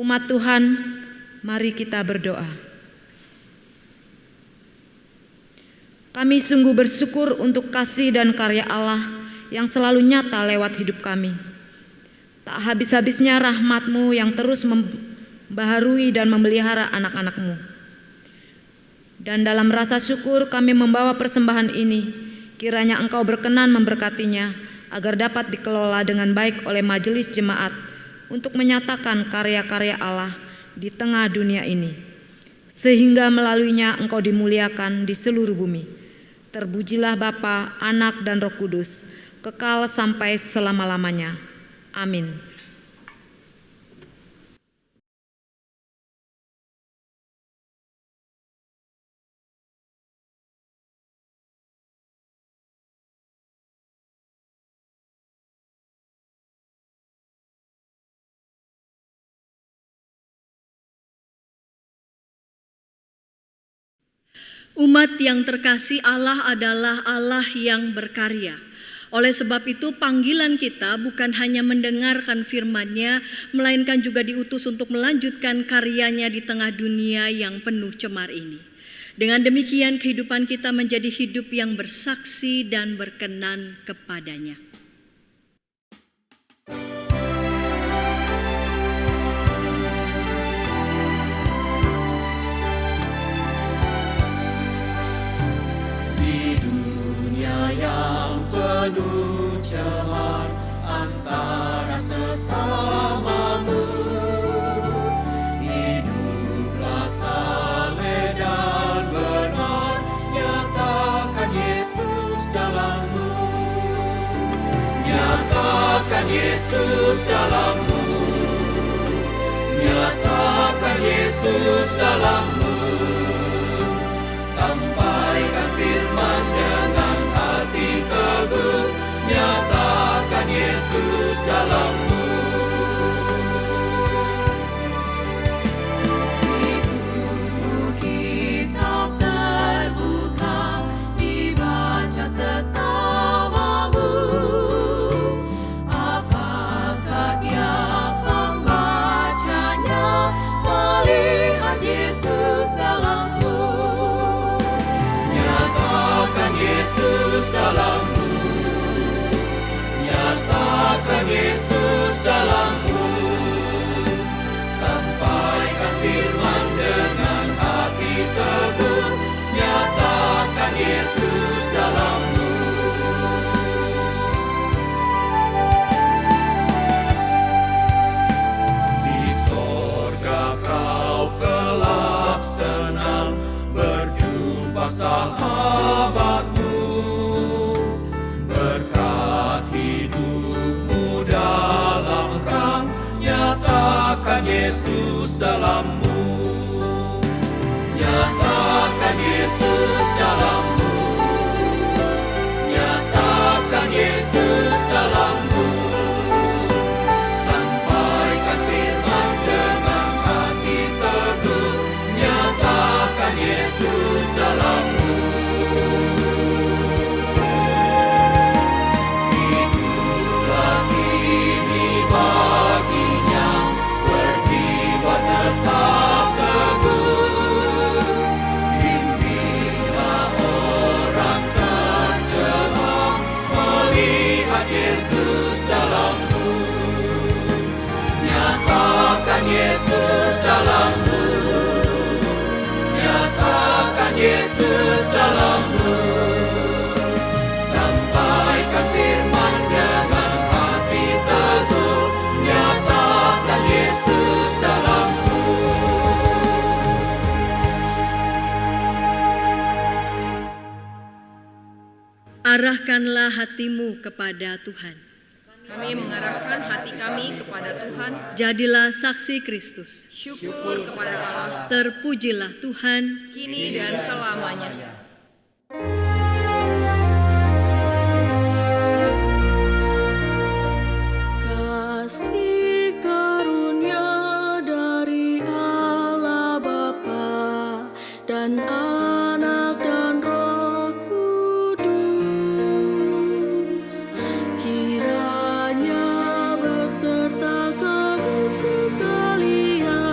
Umat Tuhan, mari kita berdoa. Kami sungguh bersyukur untuk kasih dan karya Allah yang selalu nyata lewat hidup kami. Tak habis-habisnya rahmat-Mu yang terus membaharui dan memelihara anak-anak-Mu. Dan dalam rasa syukur kami membawa persembahan ini, kiranya Engkau berkenan memberkatinya agar dapat dikelola dengan baik oleh majelis jemaat untuk menyatakan karya-karya Allah di tengah dunia ini, sehingga melaluinya Engkau dimuliakan di seluruh bumi. Terpujilah Bapa, Anak, dan Roh Kudus, kekal sampai selama-lamanya. Amin. Umat yang terkasih, Allah adalah Allah yang berkarya. Oleh sebab itu panggilan kita bukan hanya mendengarkan firman-Nya, melainkan juga diutus untuk melanjutkan karyanya di tengah dunia yang penuh cemar ini. Dengan demikian kehidupan kita menjadi hidup yang bersaksi dan berkenan kepadanya. Yang penuh cemar antara sesamamu, hiduplah saleh dan benar, nyatakan Yesus dalammu, nyatakan Yesus dalammu, nyatakan Yesus dalammu, sampaikan firman dengan hati teguh, nyatakan Yesus dalammu. Di buku kitab terbuka, dibaca sesamamu. Apakah tiap pembacanya melihat Yesus dalammu? Nyatakan Yesus dalammu, nyatakan Yesus dalammu, sampaikan firman dengan hati teguh, nyatakan Yesus dalammu. Di sorga kau kelak senang berjumpa sahabatmu, berkat hidupmu dalam terang, nyatakan Yesus dalammu, nyatakan Yesus dalammu, nyatakan Yesus dalammu, sampaikan firman dengan hati teguh, nyatakan Yesus dalammu. Hiduplah kini baginya, berjiwa tetap teguh, bimbinglah orang terjebak, melihat Yesus dalammu, nyatakan Yesus dalammu, nyatakan Yesus dalammu, sampaikan firman dengan hati teguh, nyatakan Yesus dalammu. Arahkanlah hatimu kepada Tuhan. Kami mengarahkan hati kami kepada Tuhan. Jadilah saksi Kristus. Syukur kepada Allah, Terpujilah Tuhan. kini dan selamanya. Kasih karunia dari Allah Bapa dan Anak dan Roh Kudus, kiranya beserta kamu sekalian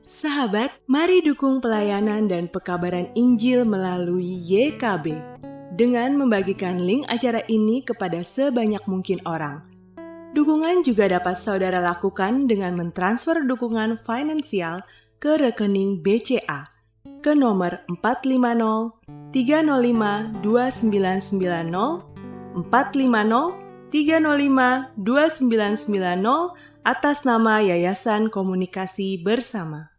Sahabat, mari dukung pelayanan dan pekabaran Injil melalui YKB dengan membagikan link acara ini kepada sebanyak mungkin orang. Dukungan juga dapat saudara lakukan dengan mentransfer dukungan finansial ke rekening BCA ke nomor 450 305 2990 450 305 2990 atas nama Yayasan Komunikasi Bersama.